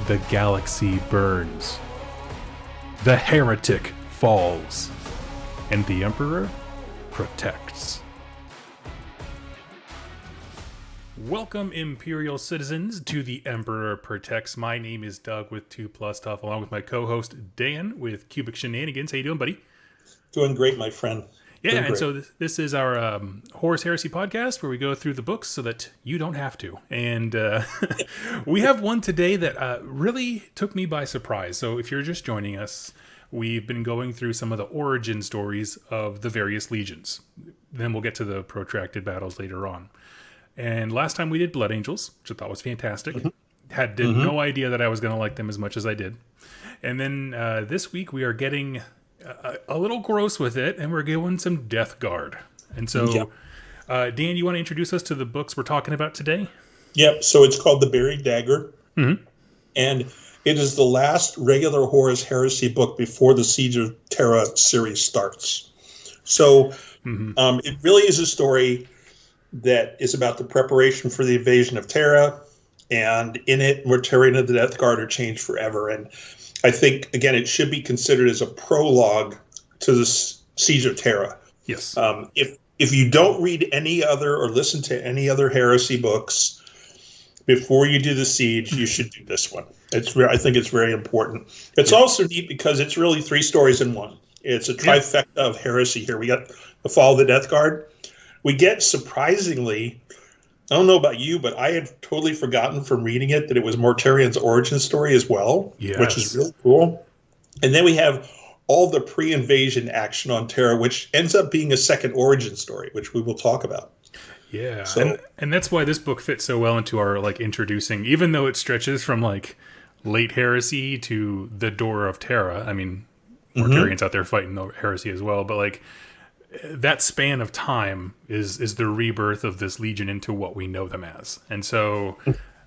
The galaxy burns. The heretic falls. And the Emperor protects. Welcome, Imperial citizens, to The Emperor Protects. My name is Doug with 2+ Tough, along with my co-host Dan with Cubic Shenanigans. How you doing, buddy? Doing great, my friend. Yeah, and so this is our Horus Heresy podcast where we go through the books so that you don't have to. And we have one today that really took me by surprise. So if you're just joining us, we've been going through some of the origin stories of the various legions. Then we'll get to the protracted battles later on. And last time we did Blood Angels, which I thought was fantastic. Did no idea that I was going to like them as much as I did. And then this week we are getting a little gross with it, and we're going some Death Guard. And so, Dan, you want to introduce us to the books we're talking about today? Yep. So it's called The Buried Dagger. Mm-hmm. And it is the last regular Horus Heresy book before the Siege of Terra series starts. So it really is a story that is about the preparation for the invasion of Terra. And in it, Mortarion and the Death Guard are changed forever. And I think, again, it should be considered as a prologue to the Siege of Terra. Yes. If you don't read any other or listen to any other heresy books before you do the siege, you should do this one. I think it's very important. It's also neat because it's really 3 stories in one. It's a trifecta of heresy here. We got the Fall of the Death Guard. We get, surprisingly, I don't know about you, but I had totally forgotten from reading it that it was Mortarion's origin story as well, which is really cool. And then we have all the pre-invasion action on Terra, which ends up being a second origin story, which we will talk about. Yeah, so, and that's why this book fits so well into our introducing, even though it stretches from late heresy to the door of Terra. I mean, Mortarion's out there fighting the heresy as well, but that span of time is the rebirth of this legion into what we know them as. And so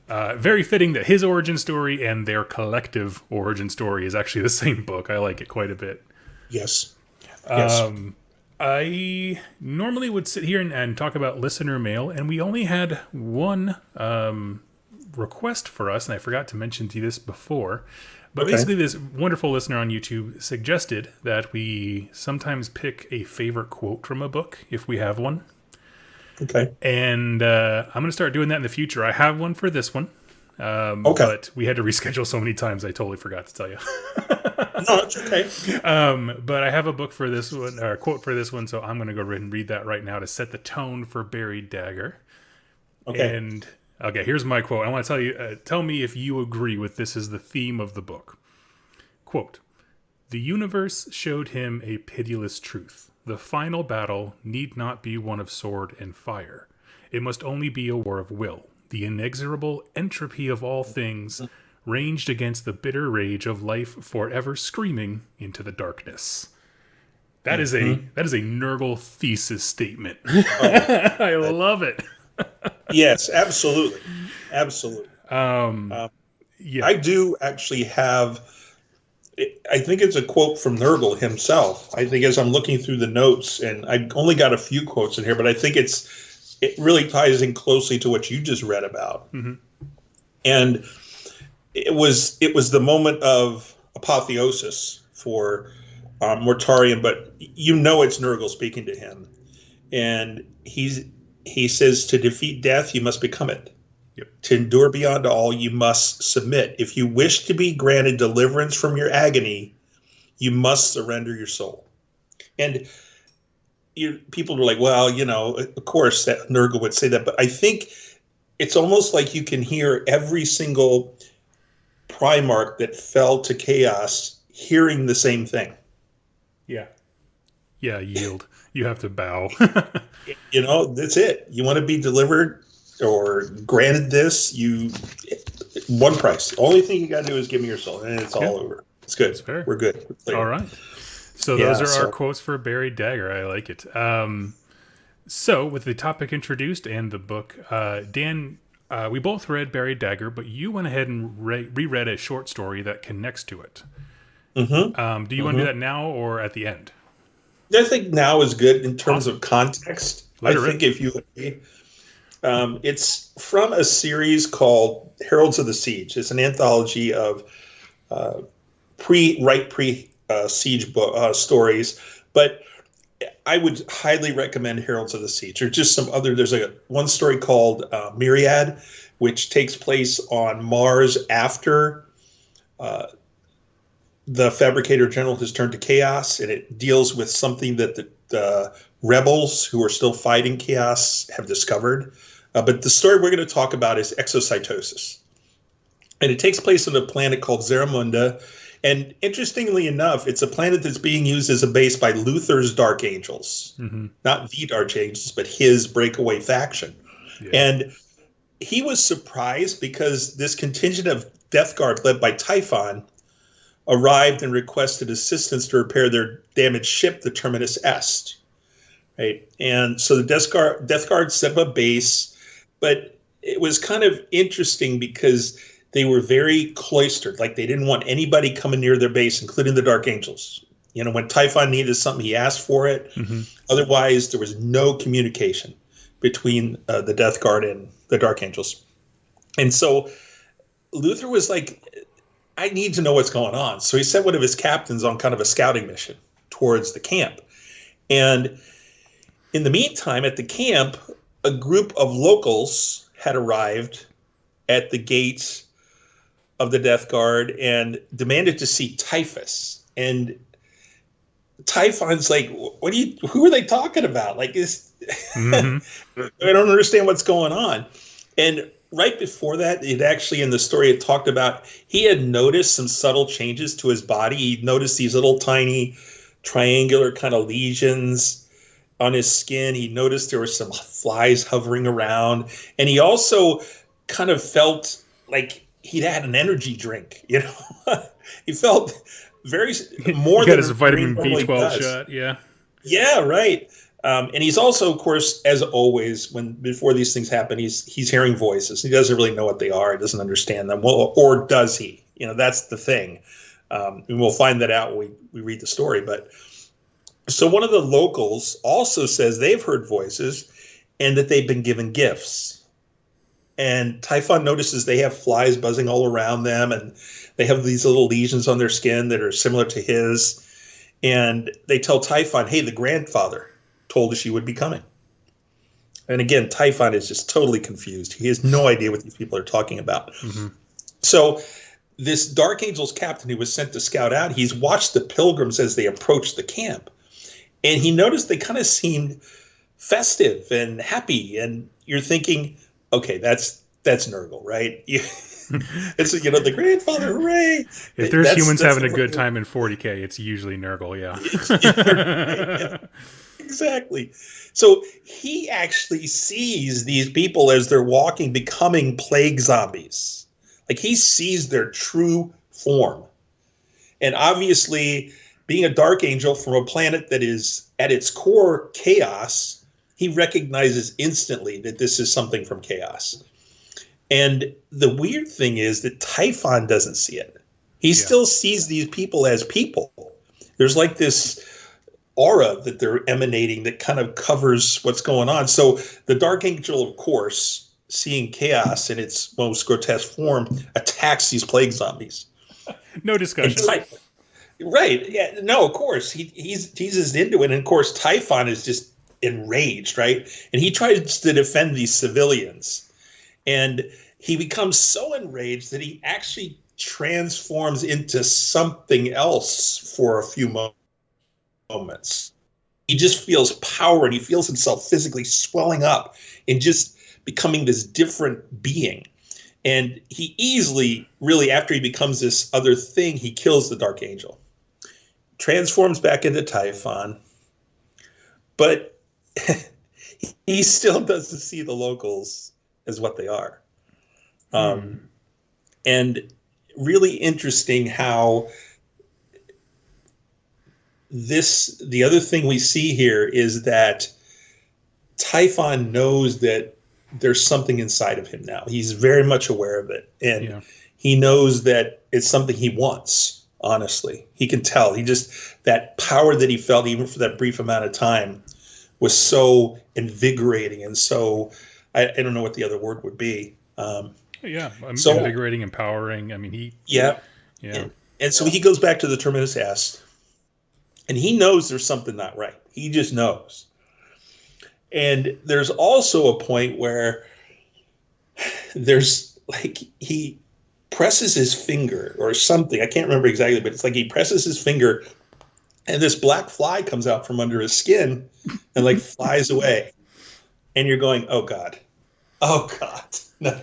very fitting that his origin story and their collective origin story is actually the same book. I like it quite a bit. Yes. I normally would sit here and talk about listener mail, and we only had one request for us, and I forgot to mention to you this before. But basically, this wonderful listener on YouTube suggested that we sometimes pick a favorite quote from a book, if we have one. Okay. And I'm going to start doing that in the future. I have one for this one. But we had to reschedule so many times, I totally forgot to tell you. No, it's okay. But I have a book for this one, or a quote for this one, so I'm going to go ahead and read that right now to set the tone for Buried Dagger. Okay. And okay, here's my quote. I want to tell you, tell me if you agree with this as the theme of the book. Quote, "The universe showed him a pitiless truth. The final battle need not be one of sword and fire. It must only be a war of will. The inexorable entropy of all things ranged against the bitter rage of life forever screaming into the darkness." That is a Nurgle thesis statement. I love it. Yes, absolutely. I do actually have, I think it's a quote from Nurgle himself. I think as I'm looking through the notes, and I've only got a few quotes in here, but I think it really ties in closely to what you just read about. And it was the moment of apotheosis for Mortarion, but it's Nurgle speaking to him. And he says, to defeat death, you must become it. Yep. To endure beyond all, you must submit. If you wish to be granted deliverance from your agony, you must surrender your soul. And people are like, well, of course that Nurgle would say that. But I think it's almost like you can hear every single Primarch that fell to chaos hearing the same thing. Yeah, yield. You have to bow. That's it. You want to be delivered or granted this, one price. The only thing you got to do is give me your soul, and it's all over. It's good. That's fair. We're good. All right. So those are our quotes for Buried Dagger. I like it. So with the topic introduced and the book, Dan, we both read Buried Dagger, but you went ahead and reread a short story that connects to it. Do you want to do that now or at the end? I think now is good in terms of context. I think if you It's from a series called Heralds of the Siege. It's an anthology of pre-siege stories, but I would highly recommend Heralds of the Siege. There's just some other. There's one story called Myriad, which takes place on Mars after the Fabricator General has turned to Chaos, and it deals with something that the rebels who are still fighting Chaos have discovered. But the story we're going to talk about is Exocytosis. And it takes place on a planet called Zeramunda. And interestingly enough, it's a planet that's being used as a base by Luther's Dark Angels. Mm-hmm. Not the Dark Angels, but his breakaway faction. Yeah. And he was surprised because this contingent of Death Guard led by Typhon arrived and requested assistance to repair their damaged ship, the Terminus Est. Right? And so the Death Guard set up a base, but it was kind of interesting because they were very cloistered. Like, they didn't want anybody coming near their base, including the Dark Angels. You know, when Typhon needed something, he asked for it. Mm-hmm. Otherwise, there was no communication between the Death Guard and the Dark Angels. And so Luther was like, I need to know what's going on. So he sent one of his captains on kind of a scouting mission towards the camp. And in the meantime, at the camp, a group of locals had arrived at the gates of the Death Guard and demanded to see Typhus. And Typhon's like, who are they talking about? Like, mm-hmm. I don't understand what's going on. And right before that, it actually, in the story, it talked about he had noticed some subtle changes to his body. He noticed these little tiny triangular kind of lesions on his skin. He noticed there were some flies hovering around. And he also kind of felt like he'd had an energy drink, you know. He felt very more than his vitamin B12 shot, yeah. Yeah, right. And he's also, of course, as always, before these things happen, he's hearing voices. He doesn't really know what they are. He doesn't understand them. Well, or does he? You know, that's the thing. And we'll find that out when we read the story. But so one of the locals also says they've heard voices and that they've been given gifts. And Typhon notices they have flies buzzing all around them, and they have these little lesions on their skin that are similar to his. And they tell Typhon, hey, the grandfather told us you would be coming. And again, Typhon is just totally confused. He has no idea what these people are talking about. Mm-hmm. So this Dark Angels captain who was sent to scout out, he's watched the pilgrims as they approached the camp. And he noticed they kind of seemed festive and happy. And you're thinking, okay, that's Nurgle, right? It's, you know, the grandfather, hooray! If there's humans having a good time in 40K, it's usually Nurgle, yeah. Yeah. Exactly. So he actually sees these people as they're walking, becoming plague zombies. Like, he sees their true form. And obviously, being a Dark Angel from a planet that is at its core chaos, he recognizes instantly that this is something from Chaos. And the weird thing is that Typhon doesn't see it. He still sees these people as people. There's like this aura that they're emanating that kind of covers what's going on. So the Dark Angel, of course, seeing Chaos in its most grotesque form, attacks these plague zombies. No discussion. Right. Yeah. No, of course. He's just into it. And of course, Typhon is just enraged, right? And he tries to defend these civilians. And he becomes so enraged that he actually transforms into something else for a few moments. He just feels power, and he feels himself physically swelling up and just becoming this different being. And he easily, really, after he becomes this other thing, he kills the Dark Angel. Transforms back into Typhon. But he still doesn't see the locals as what they are. And really interesting how the other thing we see here is that Typhon knows that there's something inside of him now. He's very much aware of it. And he knows that it's something he wants, honestly. He can tell. That power that he felt, even for that brief amount of time, was so invigorating and so I don't know what the other word would be. Yeah, So invigorating, empowering. I mean, yeah, yeah, and so he goes back to the Terminus S, and he knows there's something not right. He just knows. And there's also a point where there's like he presses his finger or something. I can't remember exactly, but it's like he presses his finger and this black fly comes out from under his skin and like flies away. And you're going, oh God. Oh God. No.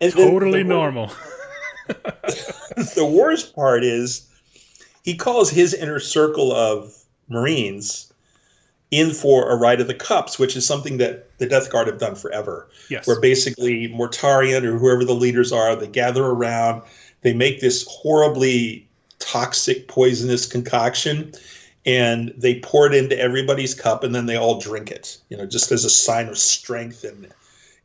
And totally normal. The worst part is he calls his inner circle of Marines in for a ride of the cups, which is something that the Death Guard have done forever. Yes. Where basically Mortarion or whoever the leaders are, they gather around, they make this horribly toxic, poisonous concoction, and they pour it into everybody's cup, and then they all drink it, just as a sign of strength and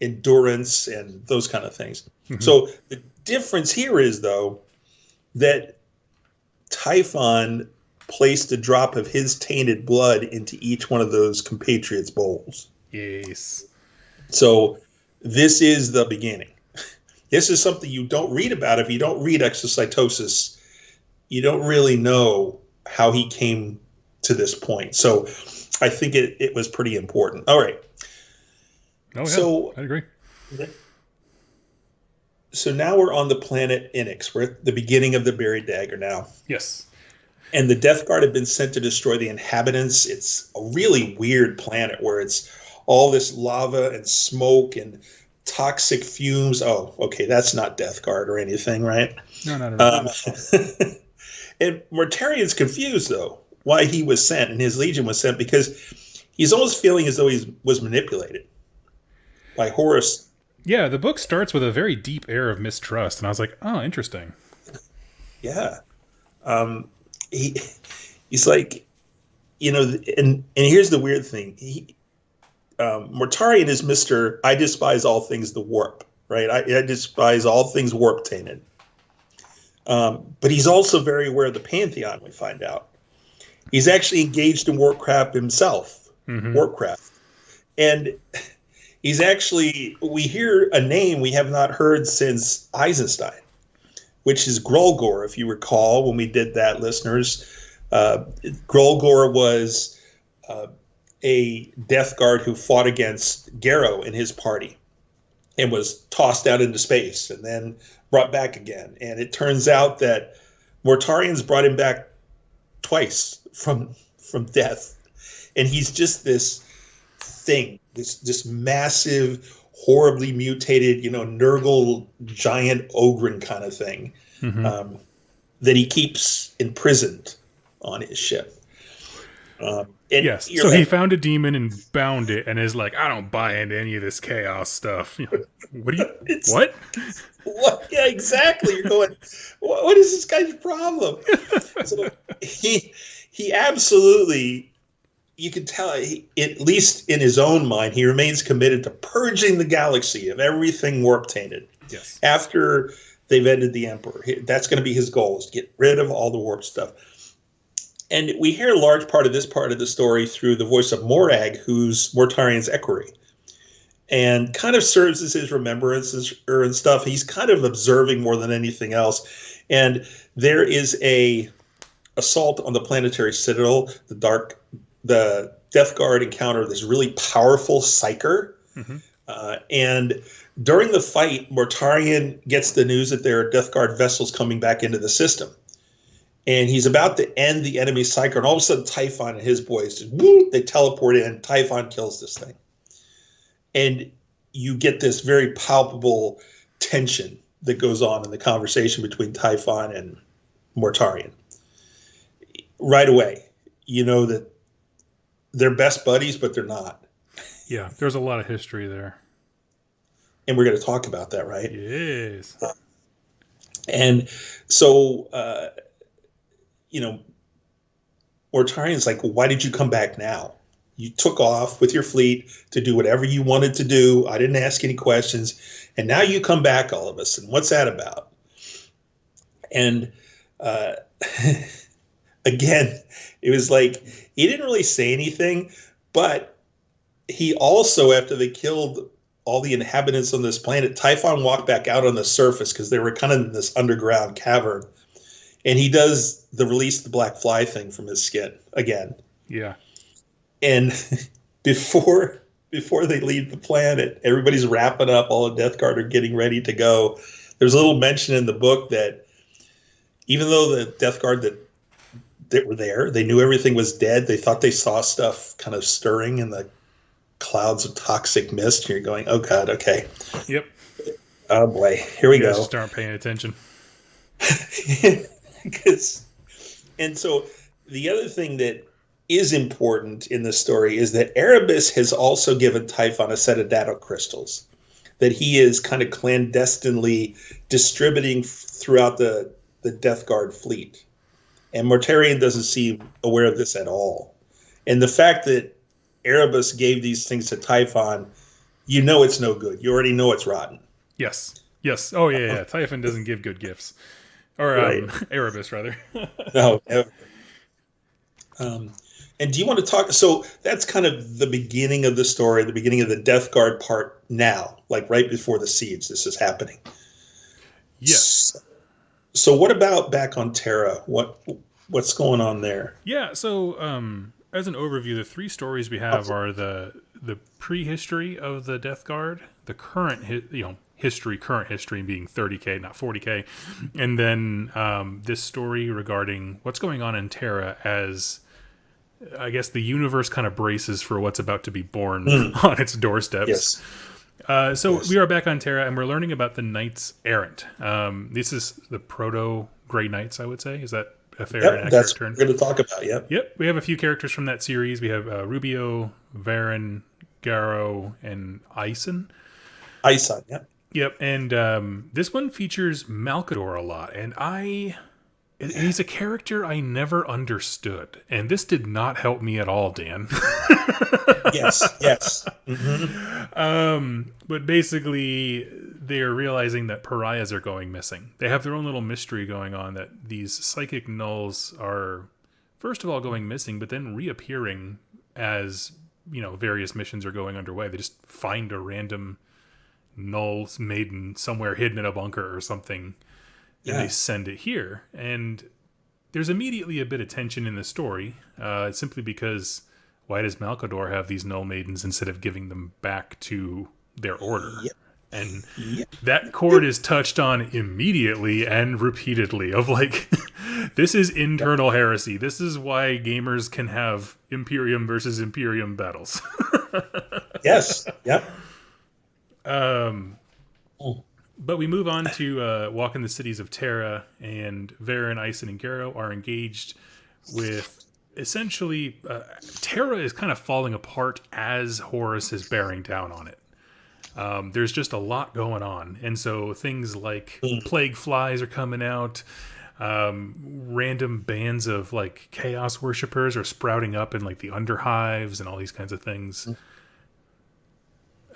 endurance and those kind of things. Mm-hmm. So the difference here is, though, that Typhon placed a drop of his tainted blood into each one of those compatriots' bowls. Yes. So this is the beginning. This is something you don't read about. If you don't read Exocytosis, you don't really know how he came to this point. So I think it was pretty important. All right. Oh, yeah, so I agree. So now we're on the planet Onyx. We're at the beginning of the Buried Dagger now. Yes. And the Death Guard have been sent to destroy the inhabitants. It's a really weird planet where it's all this lava and smoke and toxic fumes. Oh, okay, that's not Death Guard or anything, right? No, not at all. And Mortarion's confused, though, why he was sent and his legion was sent, because he's almost feeling as though he was manipulated by Horus. Yeah, the book starts with a very deep air of mistrust, and I was like, oh, interesting. Yeah. He's like, and here's the weird thing. Mortarion is Mr. I despise all things the warp, right? I despise all things warp tainted. But he's also very aware of the Pantheon, we find out. He's actually engaged in warcraft himself, warcraft. And he's actually, we hear a name we have not heard since Eisenstein, which is Grolgor, if you recall, when we did that, listeners. Grolgor was a Death Guard who fought against Garrow and his party and was tossed out into space and then brought back again. And it turns out that Mortarion's brought him back twice from death. And he's just this thing, this massive, horribly mutated, Nurgle giant ogre kind of thing that he keeps imprisoned on his ship. Yes, so he found a demon and bound it and is like, I don't buy into any of this chaos stuff. What? What? Yeah, exactly. You're going, what is this guy's problem? So he absolutely, you can tell, at least in his own mind, he remains committed to purging the galaxy of everything warp tainted. Yes. After they've ended the Emperor, that's going to be his goal, is to get rid of all the warp stuff. And we hear a large part of this part of the story through the voice of Morag, who's Mortarion's equerry, and kind of serves as his remembrances and stuff. He's kind of observing more than anything else. And there is a assault on the planetary citadel. The Death Guard encounter this really powerful psyker. And during the fight, Mortarion gets the news that there are Death Guard vessels coming back into the system. And he's about to end the enemy psyker, and all of a sudden Typhon and his boys just they teleport in. Typhon kills this thing. And you get this very palpable tension that goes on in the conversation between Typhon and Mortarion. Right away, you know that they're best buddies, but they're not. Yeah, there's a lot of history there. And we're going to talk about that, right? Yes. And so, Mortarion's like, well, why did you come back now? You took off with your fleet to do whatever you wanted to do. I didn't ask any questions. And now you come back all of us. And what's that about? And again, it was like, he didn't really say anything, but he also, after they killed all the inhabitants on this planet, Typhon walked back out on the surface because they were kind of in this underground cavern. And he does the release the black fly thing from his skin again. Yeah. And before they leave the planet, everybody's wrapping up. All the Death Guard are getting ready to go. There's a little mention in the book that even though the Death Guard that were there, they knew everything was dead. They thought they saw stuff kind of stirring in the clouds of toxic mist. And you're going, oh God, okay. Yep. Oh boy, here we go. Just aren't paying attention. And so the other thing that is important in this story is that Erebus has also given Typhon a set of data crystals that he is kind of clandestinely distributing throughout the Death Guard fleet. And Mortarion doesn't seem aware of this at all. And the fact that Erebus gave these things to Typhon, you know it's no good. You already know it's rotten. Yes. Oh, yeah. Typhon doesn't give good gifts. Or right. Erebus, rather. No, never. And do you want to talk? So that's kind of the beginning of the story, the beginning of the Death Guard part now, like right before the siege. This is happening. Yes. So what about back on Terra? What's going on there? Yeah. So as an overview, the three stories we have are the prehistory of the Death Guard, the current current history being 30K, not 40K, and then this story regarding what's going on in Terra as, I guess, the universe kind of braces for what's about to be born on its doorsteps. Yes. Yes. We are back on Terra, and we're learning about the Knights Errant. This is the proto-Grey Knights, I would say. Is that a fair and accurate that's term? What we're going to talk about, Yep. We have a few characters from that series. We have Rubio, Varen, Garrow, and Ison. Ison, yep. Yep, and this one features Malcador a lot, and he's a character I never understood, and this did not help me at all, Dan. Yes. Mm-hmm. But basically, they are realizing that pariahs are going missing. They have their own little mystery going on that these psychic nulls are, first of all, going missing, but then reappearing as, various missions are going underway. They just find a random null maiden somewhere hidden in a bunker or something, and they send it here. And there's immediately a bit of tension in the story, simply because why does Malcador have these null maidens instead of giving them back to their order? Yep. And that chord is touched on immediately and repeatedly of like, this is internal heresy. This is why gamers can have Imperium versus Imperium battles. Yes. Yep. But we move on to walk in the cities of Terra, and Varen, Ison, and Garrow are engaged with essentially Terra is kind of falling apart as Horus is bearing down on it. There's just a lot going on, and so things like plague flies are coming out. Random bands of like chaos worshippers are sprouting up in like the underhives and all these kinds of things.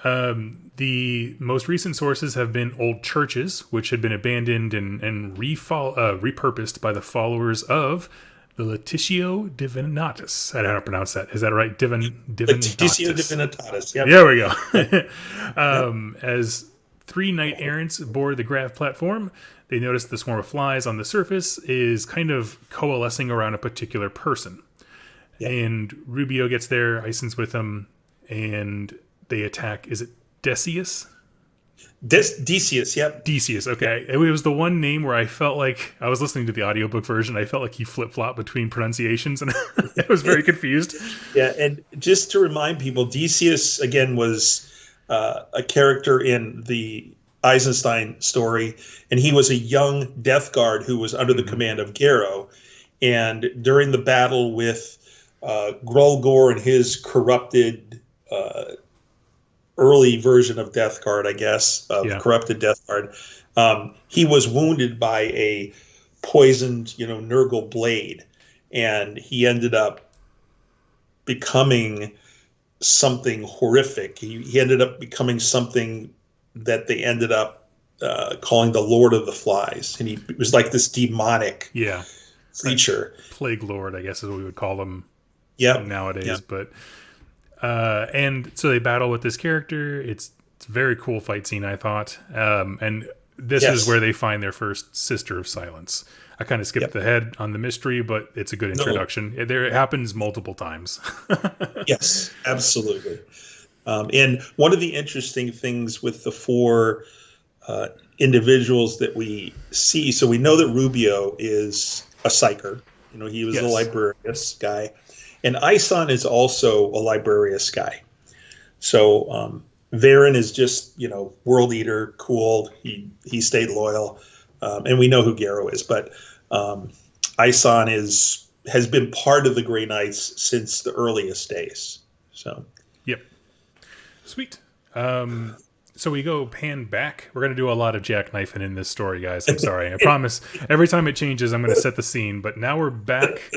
The most recent sources have been old churches, which had been abandoned and repurposed by the followers of the Laetitia Divinitatis. I don't know how to pronounce that. Is that right? Divinitatis. Laetitia Divinitatis. Yep. There we go. As three knight errants board the grav platform, they notice the swarm of flies on the surface is kind of coalescing around a particular person. Yep. And Rubio gets there, Ison's with him, and they attack. Is it Decius? Decius, yep. Decius, okay. It was the one name where I felt like, I was listening to the audiobook version, I felt like he flip-flopped between pronunciations, and I was very confused. Yeah, and just to remind people, Decius, again, was a character in the Eisenstein story, and he was a young Death Guard who was under the command of Garrow, and during the battle with Grulgor and his corrupted early version of Death Guard, I guess, corrupted Death Guard, he was wounded by a poisoned, Nurgle blade, and he ended up becoming something horrific. He ended up becoming something that they ended up calling the Lord of the Flies, and he was like this demonic creature. Plague Lord, I guess is what we would call him nowadays, but... and so they battle with this character. It's It's a very cool fight scene, I thought. And this Yes. is where they find their first Sister of Silence. I kind of skipped ahead on the mystery, but it's a good introduction. It happens multiple times. Yes, absolutely. And one of the interesting things with the four individuals that we see, so we know that Rubio is a psyker. You know, he was a librarius guy. And Ison is also a librarius guy. So Varen is just, you know, world eater, cool. He stayed loyal. And we know who Garrow is. But Ison has been part of the Grey Knights since the earliest days. So, yep. Sweet. So we go pan back. We're going to do a lot of jackknifing in this story, guys. I'm sorry. I promise every time it changes, I'm going to set the scene. But now we're back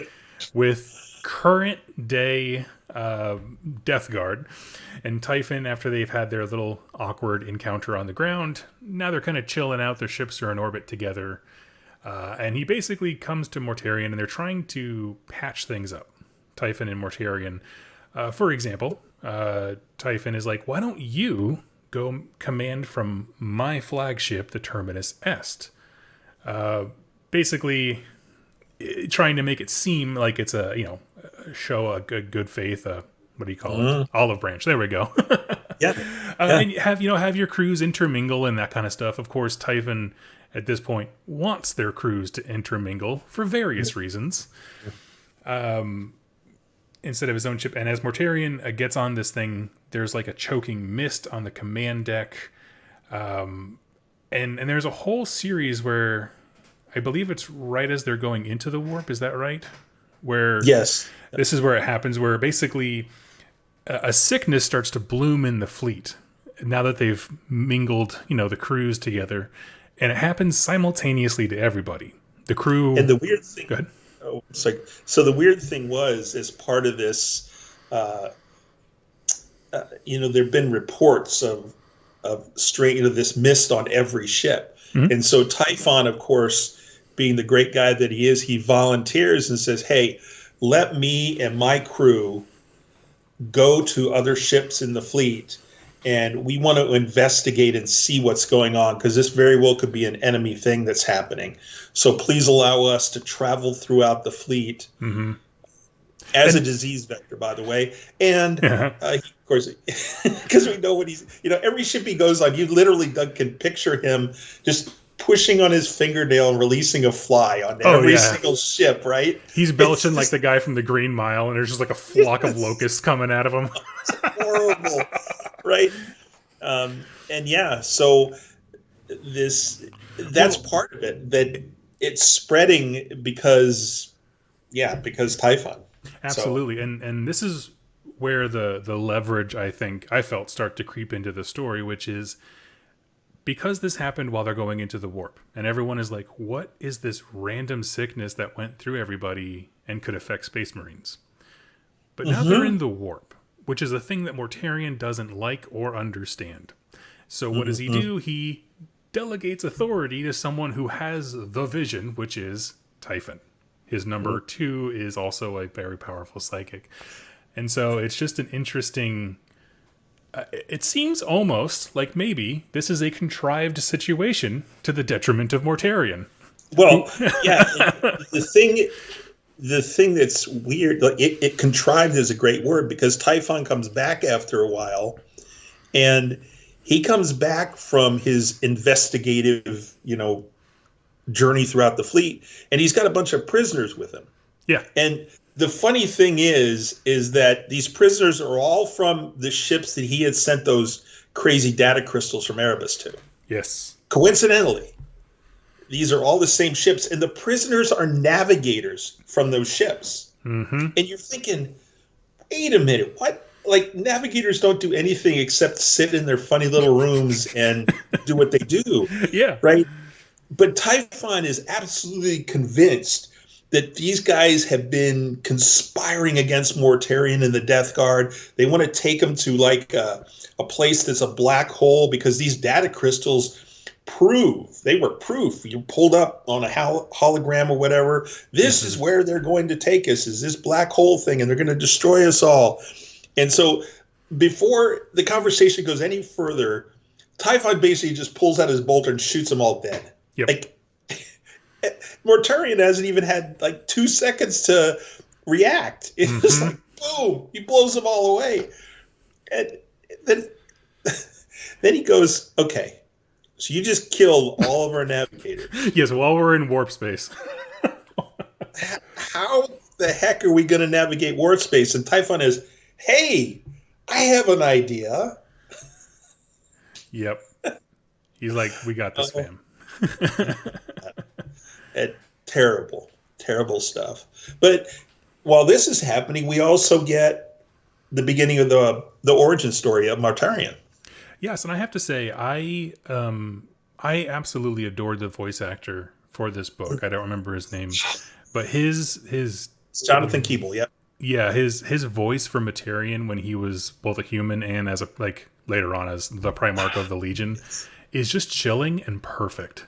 with current day Death Guard. And Typhon, after they've had their little awkward encounter on the ground, now they're kind of chilling out. Their ships are in orbit together. And he basically comes to Mortarion, and they're trying to patch things up. Typhon and Mortarion. For example, Typhon is like, why don't you go command from my flagship, the Terminus Est? Basically, trying to make it seem like it's show a good faith, what do you call it? Olive branch. There we go. And have your crews intermingle and that kind of stuff. Of course, Typhon at this point wants their crews to intermingle for various reasons. Instead of his own ship. And as Mortarion gets on this thing, there's like a choking mist on the command deck. And there's a whole series where I believe it's right as they're going into the warp. Is that right? Where yes, this is where it happens, where basically a sickness starts to bloom in the fleet now that they've mingled, the crews together. And it happens simultaneously to everybody. The crew. And the weird thing. Go ahead. Oh, sorry. So the weird thing was, as part of this, there've been reports of this mist on every ship, and so Typhon, of course, being the great guy that he is, he volunteers and says, "Hey, let me and my crew go to other ships in the fleet, and we want to investigate and see what's going on, because this very well could be an enemy thing that's happening. So please allow us to travel throughout the fleet as a disease vector, by the way." And of course, because we know what he's, every ship he goes on, you literally, Doug, can picture him just pushing on his fingernail and releasing a fly on every single ship, right? He's belching like the guy from the Green Mile, and there's just like a flock of locusts coming out of him. It's horrible, right? So that's part of it, that it's spreading because Typhon. Absolutely. So. And this is where the leverage, I think, I felt start to creep into the story, which is because this happened while they're going into the warp, and everyone is like, what is this random sickness that went through everybody and could affect Space Marines? But now they're in the warp, which is a thing that Mortarion doesn't like or understand. So what does he do? He delegates authority to someone who has the vision, which is Typhon. His number 2 is also a very powerful psychic. And so it's just an interesting... it seems almost like maybe this is a contrived situation to the detriment of Mortarion. Well, yeah. The thing that's weird, like it contrived is a great word, because Typhon comes back after a while, and he comes back from his investigative, journey throughout the fleet, and he's got a bunch of prisoners with him. Yeah. And the funny thing is that these prisoners are all from the ships that he had sent those crazy data crystals from Erebus to. Yes. Coincidentally, these are all the same ships, and the prisoners are navigators from those ships. And you're thinking, wait a minute, what? Like, navigators don't do anything except sit in their funny little rooms and do what they do. Yeah. Right? But Typhon is absolutely convinced that these guys have been conspiring against Mortarion and the Death Guard. They want to take them to like a place that's a black hole, because these data crystals were proof. You pulled up on a hologram or whatever. This is where they're going to take us, is this black hole thing, and they're going to destroy us all. And so before the conversation goes any further, Typhon basically just pulls out his bolter and shoots them all dead. Yep. Like, Mortarion hasn't even had like 2 seconds to react. It's just like, boom, he blows them all away. And then he goes, okay, so you just killed all of our navigators. Yes, while we're in warp space. How the heck are we going to navigate warp space? And Typhon is, hey, I have an idea. Yep. He's like, we got this, fam. Terrible stuff. But while this is happening, we also get the beginning of the origin story of Mortarion. Yes, and I have to say, I absolutely adored the voice actor for this book. I don't remember his name, but his it's Jonathan Keeble. Yep. Yeah, his voice for Mortarion when he was both a human and as a later on as the Primarch of the Legion is just chilling and perfect.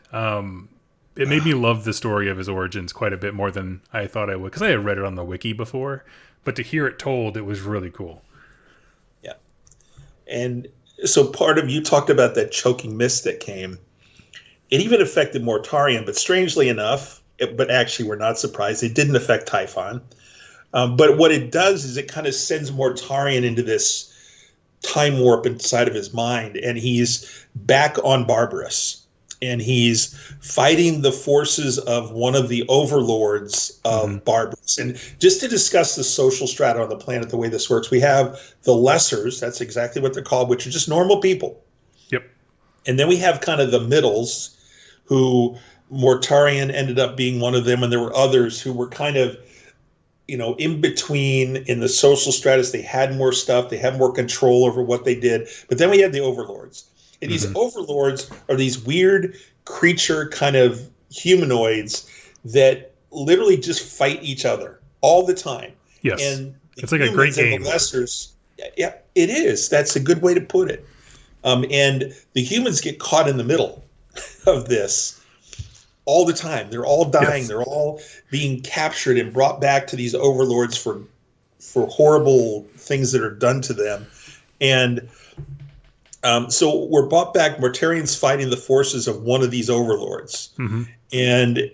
It made me love the story of his origins quite a bit more than I thought I would, because I had read it on the wiki before, but to hear it told, it was really cool. Yeah. And so part of, you talked about that choking mist that came. It even affected Mortarion, but strangely enough, but actually we're not surprised, it didn't affect Typhon. But what it does is it kind of sends Mortarion into this time warp inside of his mind, and he's back on Barbarous. And he's fighting the forces of one of the overlords of Barbarous. And just to discuss the social strata on the planet, the way this works, we have the Lessers, that's exactly what they're called, which are just normal people. Yep. And then we have kind of the Middles, who Mortarion ended up being one of them, and there were others who were kind of, in between in the social stratus. They had more stuff, they had more control over what they did. But then we had the overlords. And these overlords are these weird creature kind of humanoids that literally just fight each other all the time. Yes. And it's like a great game. The Lessers, yeah, it is. That's a good way to put it. And the humans get caught in the middle of this all the time. They're all dying. Yes. They're all being captured and brought back to these overlords for horrible things that are done to them. And so we're brought back. Mortarion's fighting the forces of one of these overlords, and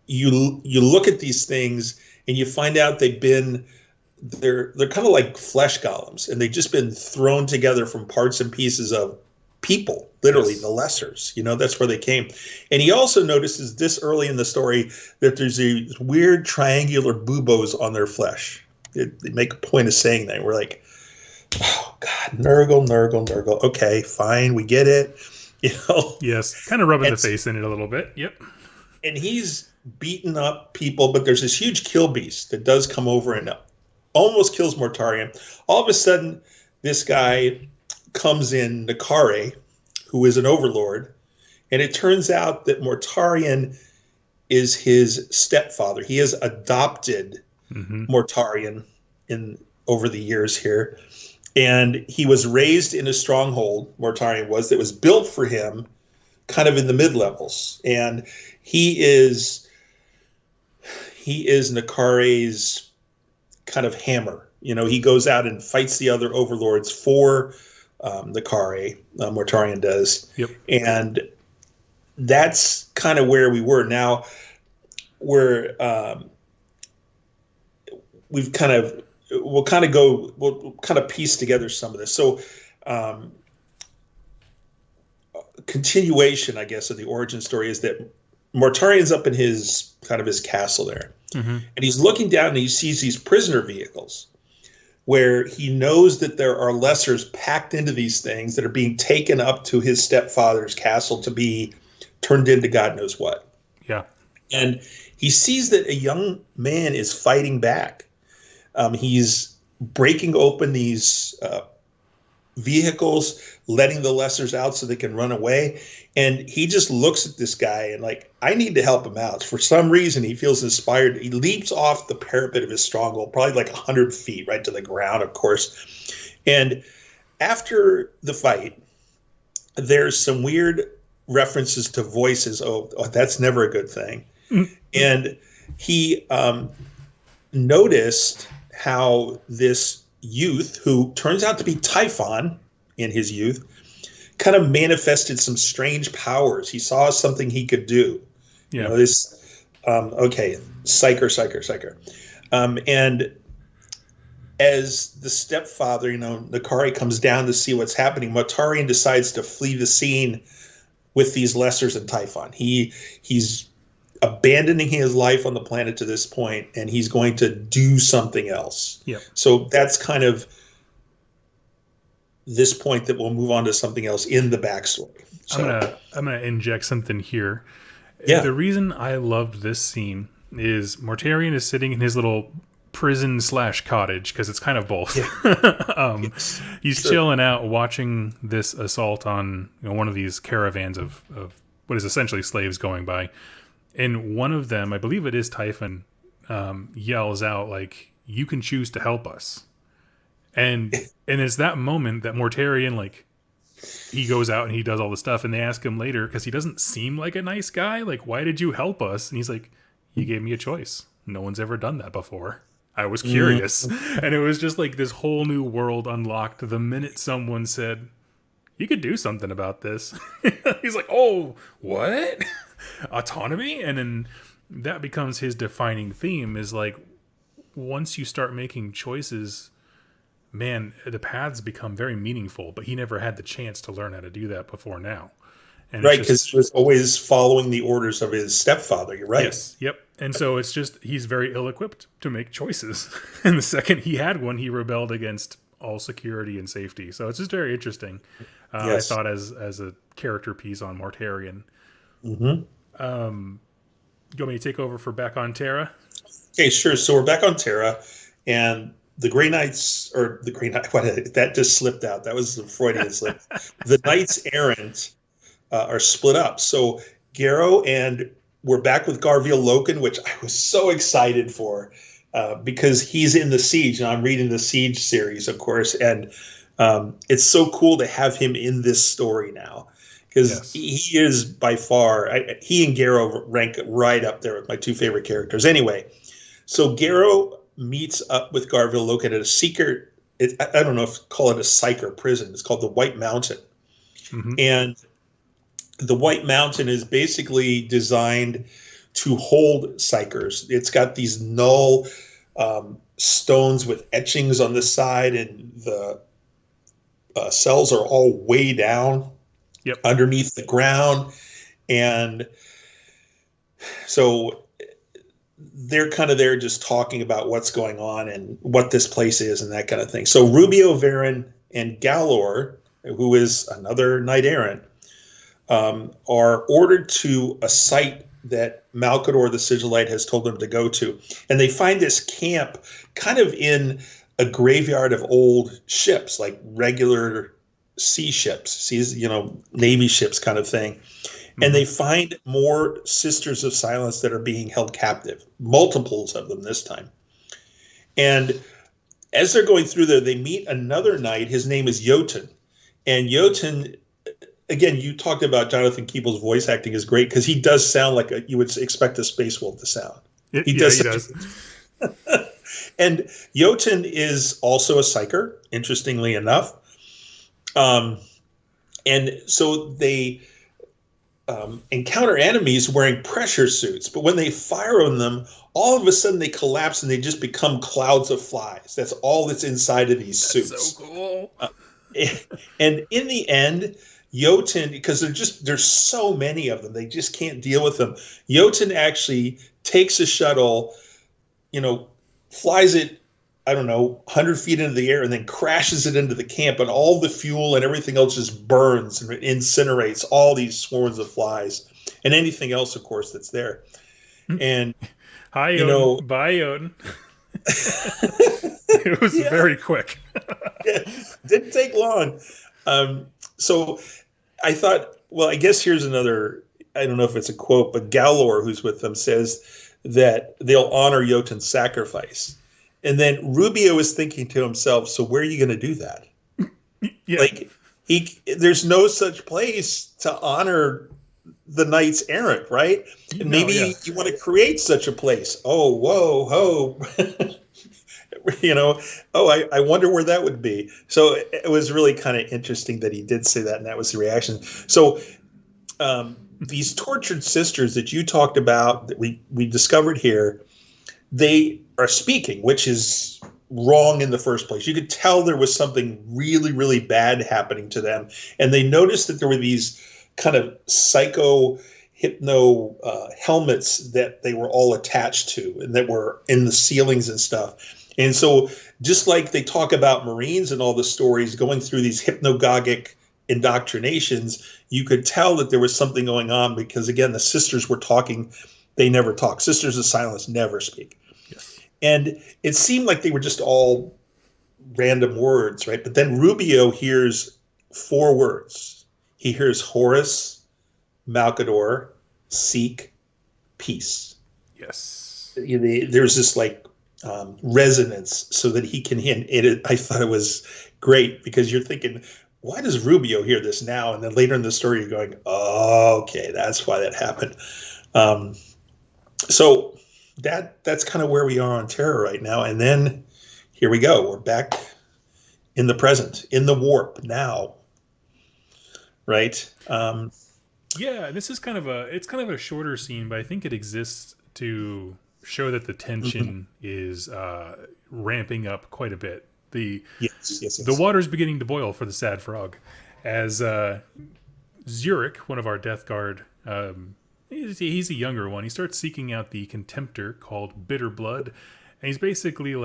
you look at these things and you find out they're kind of like flesh golems, and they've just been thrown together from parts and pieces of people, literally. Yes. The Lessers. That's where they came. And he also notices this early in the story that there's these weird triangular buboes on their flesh. They make a point of saying that. We're like, oh God, Nurgle. Okay, fine, we get it. Yes, kind of rubbing the face in it a little bit. Yep. And he's beaten up people, but there's this huge kill beast that does come over and almost kills Mortarion. All of a sudden, this guy comes in, Nakare, who is an overlord, and it turns out that Mortarion is his stepfather. He has adopted Mortarion over the years here. And he was raised in a stronghold, Mortarion was, that was built for him kind of in the mid-levels. And he is Nakare's kind of hammer. He goes out and fights the other overlords for Nakare, Mortarion does. Yep. And that's kind of where we were. Now, we'll kind of piece together some of this. So, continuation, I guess, of the origin story is that Mortarion's up in his castle there, and he's looking down and he sees these prisoner vehicles, where he knows that there are Lessers packed into these things that are being taken up to his stepfather's castle to be turned into God knows what. Yeah, and he sees that a young man is fighting back. He's breaking open these vehicles, letting the Lessers out so they can run away. And he just looks at this guy and I need to help him out. For some reason, he feels inspired. He leaps off the parapet of his stronghold, probably 100 feet right to the ground, of course. And after the fight, there's some weird references to voices. Oh, that's never a good thing. And he noticed how this youth, who turns out to be Typhon in his youth, kind of manifested some strange powers. He saw something he could do. Yeah. This, psyker. And as the stepfather, Nakari comes down to see what's happening, Mortarion decides to flee the scene with these lessers and Typhon. He's abandoning his life on the planet to this point, and he's going to do something else. Yeah. So that's kind of this point that we'll move on to something else in the backstory. So, I'm gonna inject something here. Yeah. The reason I loved this scene is Mortarion is sitting in his little prison / cottage, because it's kind of both. Yeah. He's chilling out, watching this assault on one of these caravans of what is essentially slaves going by. And one of them, I believe it is Typhon, yells out, like, "You can choose to help us." And it's that moment that Mortarion, like, he goes out and he does all the stuff, and they ask him later, because he doesn't seem like a nice guy, like, "Why did you help us?" And he's like, "You gave me a choice. No one's ever done that before. I was curious." And it was just like this whole new world unlocked the minute someone said, "You could do something about this." He's like, "Oh, what?" Autonomy. And then that becomes his defining theme, is like, once you start making choices, man, the paths become very meaningful. But he never had the chance to learn how to do that before now. And right, because he was always following the orders of his stepfather. You're right. Yes, yep. And so it's just, he's very ill-equipped to make choices. And the second he had one, he rebelled against all security and safety. So it's just very interesting. Yes. I thought as a character piece on Mortarion. Mm-hmm. You want me to take over for back on Terra? Okay, sure. So we're back on Terra, and the Grey Knights, or the Grey Knight, that just slipped out. That was the Freudian slip. The Knights Errant are split up. So Garrow, and we're back with Garviel Loken, which I was so excited for, because he's in the Siege, and I'm reading the Siege series, of course, and it's so cool to have him in this story now, because he is by far, he and Garrow rank right up there with my two favorite characters. Anyway, so Garrow meets up with Garviel Loken at a secret, I don't know if call it a psyker prison. It's called the White Mountain. Mm-hmm. And the White Mountain is basically designed to hold psychers. It's got these null stones with etchings on the side, and the cells are all way down underneath the ground. And so they're kind of there just talking about what's going on and what this place is and that kind of thing. So Rubio, Varen, and Galor, who is another Knight Errant, are ordered to a site that Malkador the Sigillite has told them to go to. And they find this camp kind of in a graveyard of old ships, like regular sea ships, Navy ships kind of thing. Mm-hmm. And they find more Sisters of Silence that are being held captive, multiples of them this time. And as they're going through there, they meet another knight. His name is Jotun. And Jotun, again, you talked about Jonathan Keeble's voice acting is great, because he does sound like you would expect a Space Wolf to sound. He does. And Jotun is also a psyker, interestingly enough. And so they encounter enemies wearing pressure suits, but when they fire on them, all of a sudden they collapse and they just become clouds of flies. That's all that's inside of these suits. That's so cool. And in the end, Jotun, because there's so many of them, they just can't deal with them. Jotun actually takes a shuttle, flies it, 100 feet into the air, and then crashes it into the camp, and all the fuel and everything else just burns and incinerates all these swarms of flies and anything else, of course, that's there. And hi, Jotun. Bye, Jotun. It was very quick. Didn't take long. So I thought, well, I guess here's another, I don't know if it's a quote, but Galor, who's with them, says that they'll honor Jotun's sacrifice. And then Rubio is thinking to himself, so where are you going to do that? Like, there's no such place to honor the Knights Errant, right? Maybe you want to create such a place. Oh, whoa, ho. I wonder where that would be. So it was really kind of interesting that he did say that, and that was the reaction. So these tortured sisters that you talked about, that we discovered here, they are speaking, which is wrong in the first place. You could tell there was something really, really bad happening to them. And they noticed that there were these kind of hypno helmets that they were all attached to and that were in the ceilings and stuff. And so just like they talk about Marines and all the stories going through these hypnagogic indoctrinations, you could tell that there was something going on because, again, the sisters were talking. They never talk. Sisters of Silence never speak. Yes. And it seemed like they were just all random words, right? But then Rubio hears 4 words. He hears Horus, Malkador, Seek, Peace. Yes. There's this resonance so that he can hint it. I thought it was great because you're thinking, why does Rubio hear this now? And then later in the story, you're going, oh, okay, that's why that happened. So that's kind of where we are on Terror right now. And then here we go. We're back in the present, in the warp now. Right? Yeah, this is kind of a shorter scene, but I think it exists to show that the tension is ramping up quite a bit. Yes. The water's beginning to boil for the sad frog, as Zurich, one of our Death Guard, he's a younger one. He starts seeking out the Contemptor called Bitter Blood, and he's basically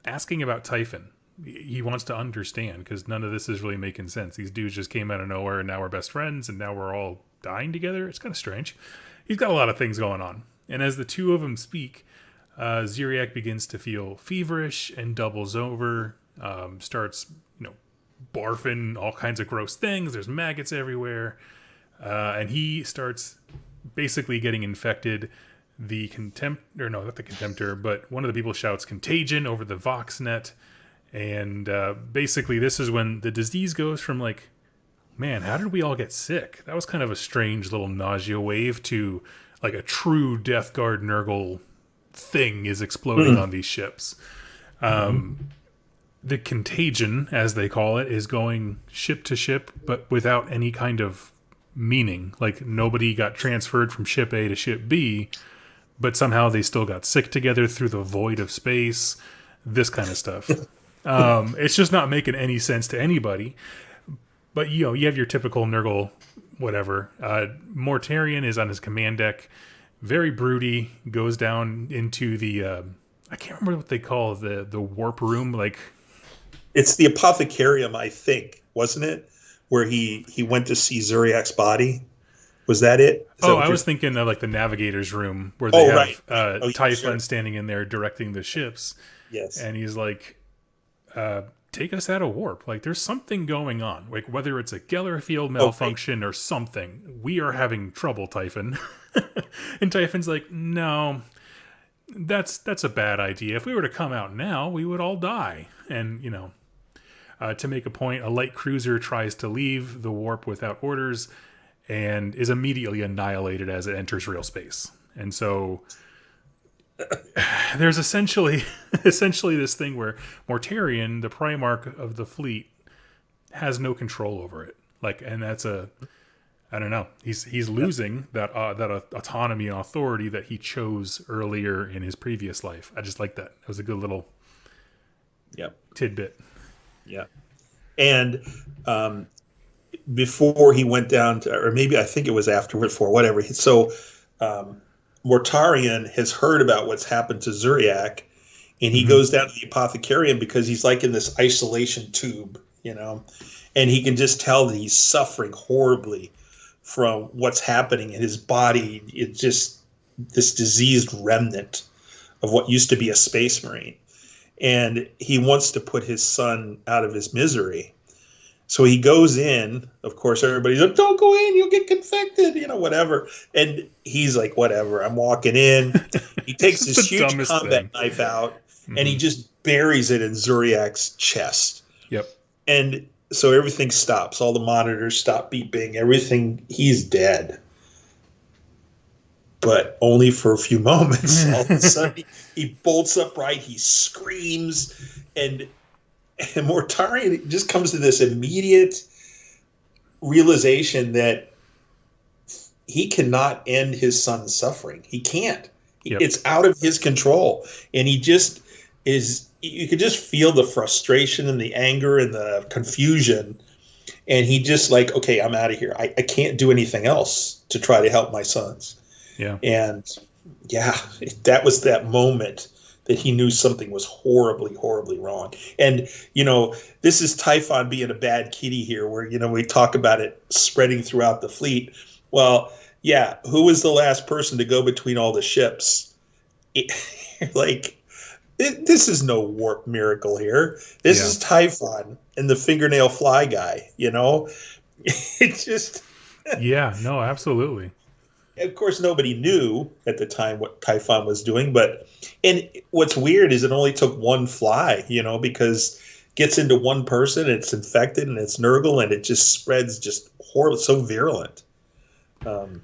asking about Typhon. He wants to understand because none of this is really making sense. These dudes just came out of nowhere, and now we're best friends, and now we're all dying together. It's kind of strange. He's got a lot of things going on, and as the two of them speak, Zuriak begins to feel feverish and doubles over. Starts, barfing all kinds of gross things. There's maggots everywhere. And he starts basically getting infected. Not the Contemptor, but one of the people shouts contagion over the Voxnet. And basically this is when the disease goes from man, how did we all get sick? That was kind of a strange little nausea wave to a true Death Guard Nurgle thing is exploding on these ships. The contagion, as they call it, is going ship to ship, but without any kind of meaning. Nobody got transferred from ship A to ship B, but somehow they still got sick together through the void of space, this kind of stuff. It's just not making any sense to anybody. But, you have your typical Nurgle whatever. Mortarion is on his command deck, very broody, goes down into the... I can't remember what they call the warp room, It's the Apothecarium, I think, wasn't it? Where he went to see Zuriak's body. Was that it? I was thinking of the Navigator's room where they have Typhon standing in there directing the ships. Yes. And he's take us out of warp. There's something going on. Whether it's a Gellerfield malfunction or something, we are having trouble, Typhon. And Typhon's no, that's a bad idea. If we were to come out now, we would all die. And, to make a point, a light cruiser tries to leave the warp without orders and is immediately annihilated as it enters real space. And so there's essentially this thing where Mortarion, the Primarch of the fleet, has no control over it. And that's I don't know. He's losing that autonomy and authority that he chose earlier in his previous life. I just like that. It was a good little tidbit. Yeah. And before he went down to, or maybe I think it was afterward for whatever. So Mortarion has heard about what's happened to Zuriak, and he goes down to the Apothecarium because he's in this isolation tube, and he can just tell that he's suffering horribly from what's happening in his body. It's just this diseased remnant of what used to be a space marine. And he wants to put his son out of his misery. So he goes in. Of course, everybody's like, don't go in, you'll get confected, whatever. And he's like, whatever, I'm walking in. He takes this huge combat knife out, and he just buries it in Zuriak's chest. Yep. And so everything stops. All the monitors stop beeping. Everything, he's dead. but only for a few moments. All of a sudden, he bolts upright, he screams, and Mortarion just comes to this immediate realization that he cannot end his son's suffering. He can't. Yep. It's out of his control. And he just is, you could just feel the frustration and the anger and the confusion. And he just like, okay, I'm out of here. I can't do anything else to try to help my sons. Yeah. And yeah, that was that moment that he knew something was horribly, horribly wrong. And, this is Typhon being a bad kitty here where, we talk about it spreading throughout the fleet. Well, yeah, who was the last person to go between all the ships? This is no warp miracle here. This is Typhon and the fingernail fly guy, It's just... Yeah, no, absolutely. Of course, nobody knew at the time what Typhon was doing, and what's weird is it only took one fly, because it gets into one person, it's infected, and it's Nurgle, and it just spreads just horrible, so virulent. Mm-hmm.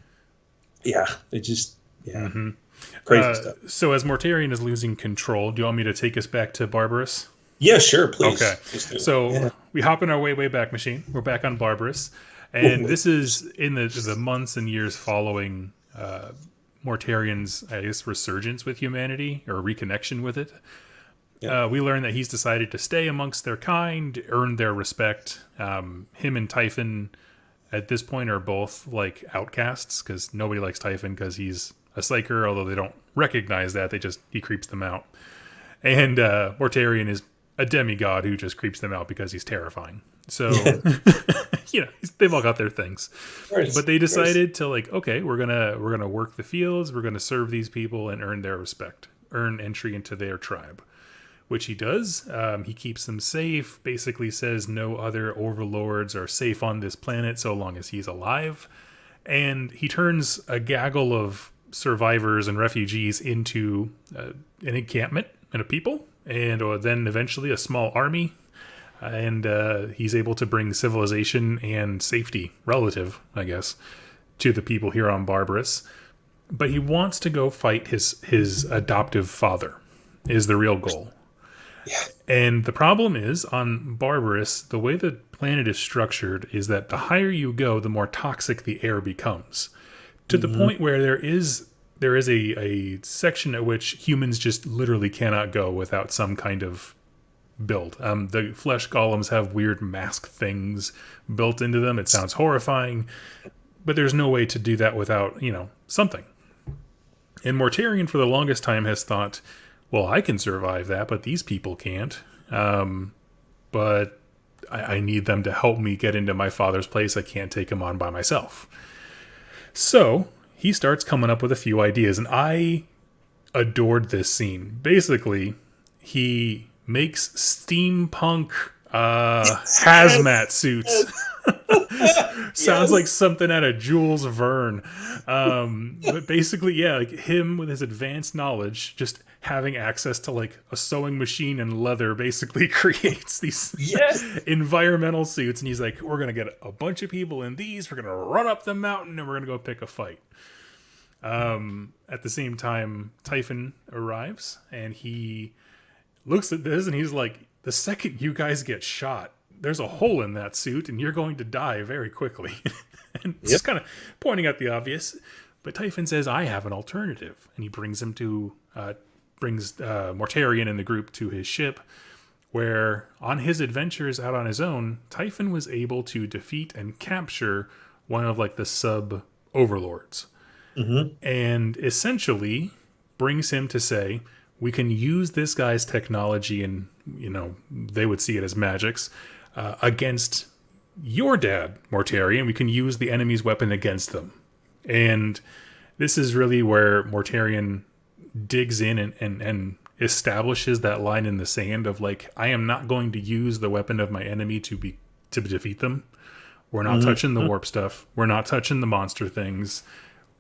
Crazy stuff. So as Mortarion is losing control, do you want me to take us back to Barbarous? Yeah, sure, please. Okay, so we hop in our way back machine. We're back on Barbarous. And this is in the months and years following Mortarion's, I guess, resurgence with humanity or reconnection with it. Yeah. We learn that he's decided to stay amongst their kind, earn their respect. Him and Typhon at this point are both like outcasts because nobody likes Typhon because he's a psyker, although they don't recognize that. He creeps them out. And Mortarion is a demigod who just creeps them out because he's terrifying. So, they've all got their things, but they decided to okay, we're gonna work the fields, we're gonna serve these people and earn their respect, earn entry into their tribe, which he does. He keeps them safe. Basically, says no other overlords are safe on this planet so long as he's alive, and he turns a gaggle of survivors and refugees into an encampment and a people, and then eventually a small army. And he's able to bring civilization and safety, relative, I guess, to the people here on Barbarous. But he wants to go fight his adoptive father, is the real goal. Yeah. And the problem is, on Barbarous, the way the planet is structured is that the higher you go, the more toxic the air becomes. To the point where there is a section at which humans just literally cannot go without some kind of build. The flesh golems have weird mask things built into them. It sounds horrifying, but there's no way to do that without, something. And Mortarion for the longest time has thought, well, I can survive that, but these people can't. But I need them to help me get into my father's place. I can't take him on by myself. So he starts coming up with a few ideas, and I adored this scene. Basically, he makes steampunk hazmat suits. Sounds like something out of Jules Verne. But basically, him with his advanced knowledge, just having access to a sewing machine and leather basically creates these environmental suits. And he's like, we're going to get a bunch of people in these. We're going to run up the mountain and we're going to go pick a fight. At the same time, Typhon arrives and he looks at this and he's like, the second you guys get shot, there's a hole in that suit and you're going to die very quickly. And it's just kind of pointing out the obvious. But Typhon says, I have an alternative. And he brings Mortarion and the group to his ship, where on his adventures out on his own, Typhon was able to defeat and capture one of the sub overlords. And essentially brings him to say, we can use this guy's technology and, they would see it as magics, against your dad, Mortarion. We can use the enemy's weapon against them. And this is really where Mortarion digs in and establishes that line in the sand of I am not going to use the weapon of my enemy to defeat them. We're not touching the warp stuff. We're not touching the monster things.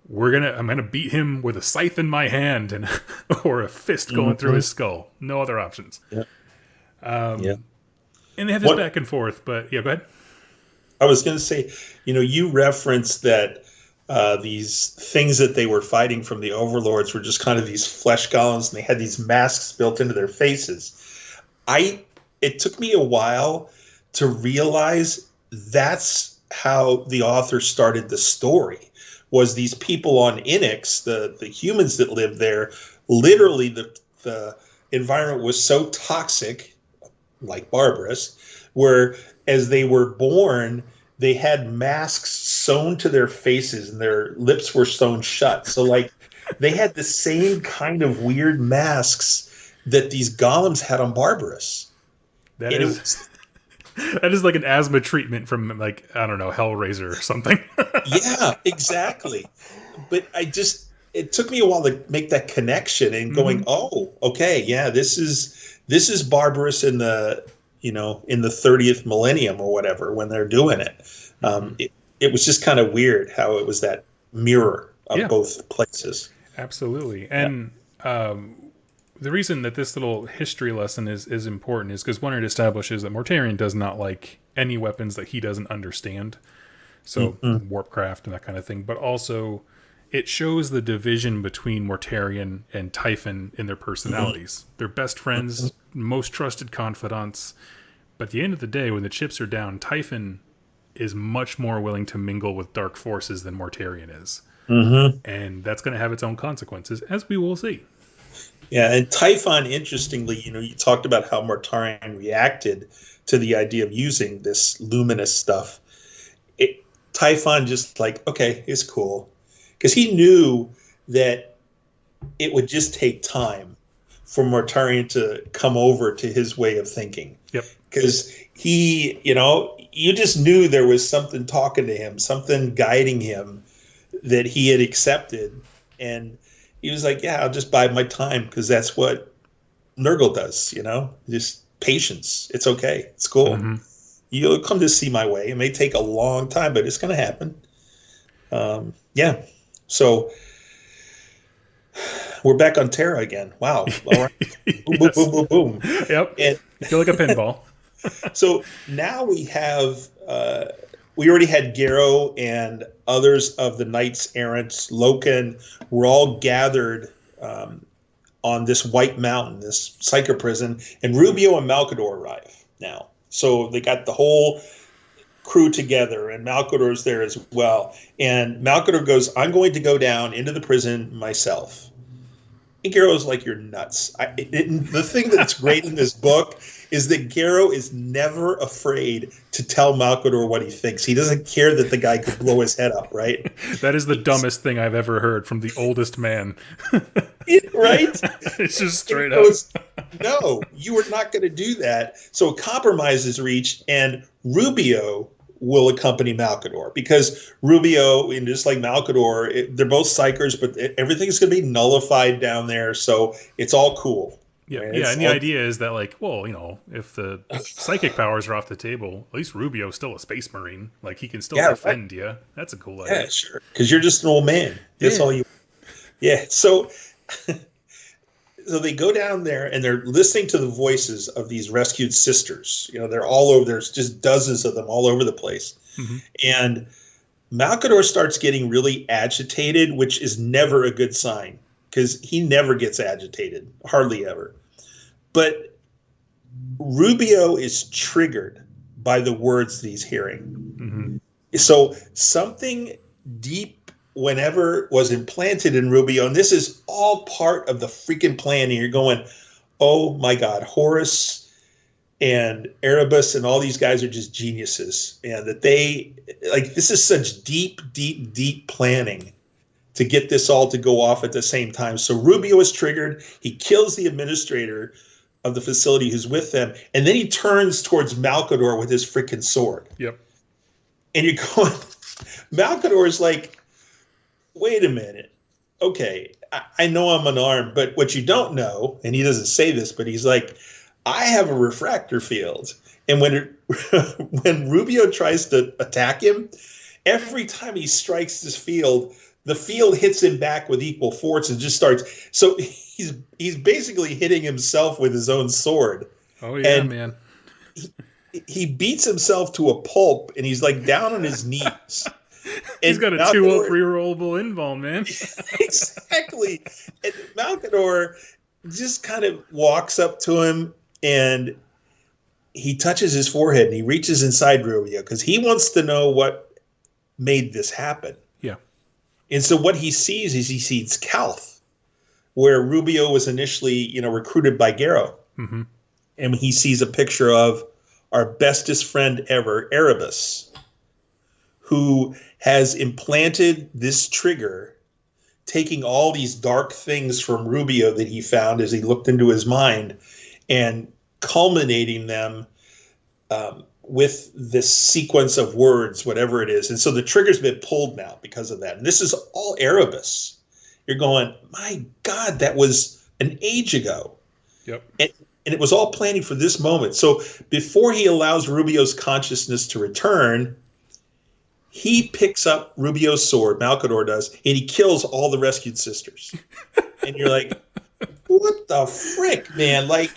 I'm gonna beat him with a scythe in my hand and or a fist going through his skull. No other options. And they have this back and forth, but go ahead. I was going to say, you referenced that these things that they were fighting from the overlords were just kind of these flesh golems, and they had these masks built into their faces. It took me a while to realize that's how the author started the story. Was these people on Inix, the humans that lived there, literally the environment was so toxic, like barbarous, where as they were born, they had masks sewn to their faces and their lips were sewn shut. So like they had the same kind of weird masks that these golems had on Barbarous. That is like an asthma treatment from, like, I don't know, Hellraiser or something. Yeah, exactly. But it took me a while to make that connection and going, oh, okay, yeah, this is Barbarous in the 30th millennium or whatever when they're doing it. It was just kind of weird how it was that mirror of both places. Absolutely. And the reason that this little history lesson is important is because, one, it establishes that Mortarion does not like any weapons that he doesn't understand. So warpcraft and that kind of thing. But also it shows the division between Mortarion and Typhon in their personalities. They're best friends, most trusted confidants. But at the end of the day, when the chips are down, Typhon is much more willing to mingle with dark forces than Mortarion is. And that's going to have its own consequences, as we will see. Yeah, and Typhon, interestingly, you talked about how Mortarion reacted to the idea of using this luminous stuff. Typhon just like, okay, it's cool. Because he knew that it would just take time for Mortarion to come over to his way of thinking. Yep. Because he, you just knew there was something talking to him, something guiding him that he had accepted. And he was like, yeah, I'll just bide my time because that's what Nurgle does, just patience. It's okay. It's cool. You'll come to see my way. It may take a long time, but it's going to happen. Yeah. So we're back on Terra again. Wow. All right. Boom, boom, boom, boom, boom. Yep. And I feel like a pinball. So now we have, we already had Garrow and others of the Knights Errant, Loken. We're all gathered on this White Mountain, this Psyker prison, and Rubio and Malcador arrive now. So they got the whole crew together, and Malcador's there as well. And Malcador goes, I'm going to go down into the prison myself. And Garrow's like, you're nuts. The thing that's great in this book is that Garrow is never afraid to tell Malcador what he thinks. He doesn't care that the guy could blow his head up, right? That is the dumbest thing I've ever heard from the oldest man. Right? It's just straight up. No, you are not going to do that. So a compromise is reached, and Rubio will accompany Malcador because Rubio, and just like Malcador, they're both psychers, but everything's going to be nullified down there, so it's all cool. Yeah, right? Yeah, and the idea is that, like, well, if the psychic powers are off the table, at least Rubio's still a space marine. Like, he can still defend you. That's a cool idea. Yeah, sure. Because you're just an old man. That's all you. Yeah. So they go down there and they're listening to the voices of these rescued sisters. They're all over. There's just dozens of them all over the place. And Malcador starts getting really agitated, which is never a good sign because he never gets agitated, hardly ever. But Rubio is triggered by the words that he's hearing. So something deep whenever was implanted in Rubio, and this is all part of the freaking plan, and you're going, oh my God, Horus and Erebus and all these guys are just geniuses. And that this is such deep, deep, deep planning to get this all to go off at the same time. So Rubio is triggered. He kills the administrator of the facility who's with them, and then he turns towards Malcador with his freaking sword. Yep. And you're going, Malcador is like, wait a minute. Okay, I know I'm unarmed, but what you don't know, and he doesn't say this, but he's like, I have a refractor field. And when Rubio tries to attack him, every time he strikes this field, the field hits him back with equal force and just starts. So he's basically hitting himself with his own sword. Oh, yeah, man. He beats himself to a pulp, and he's like down on his knees. He's got a 2-up rerollable invuln, man. Exactly. And Malkador just kind of walks up to him and he touches his forehead and he reaches inside Rubio because he wants to know what made this happen. Yeah. And so what he sees is he sees Calth, where Rubio was initially, recruited by Garrow. Mm-hmm. And he sees a picture of our bestest friend ever, Erebus, who has implanted this trigger, taking all these dark things from Rubio that he found as he looked into his mind and culminating them with this sequence of words, whatever it is. And so the trigger's been pulled now because of that. And this is all Erebus. You're going, my God, that was an age ago. Yep. And it was all planning for this moment. So before he allows Rubio's consciousness to return, he picks up Rubio's sword, Malkador does, and he kills all the rescued sisters. And you're like, what the frick, man? Like,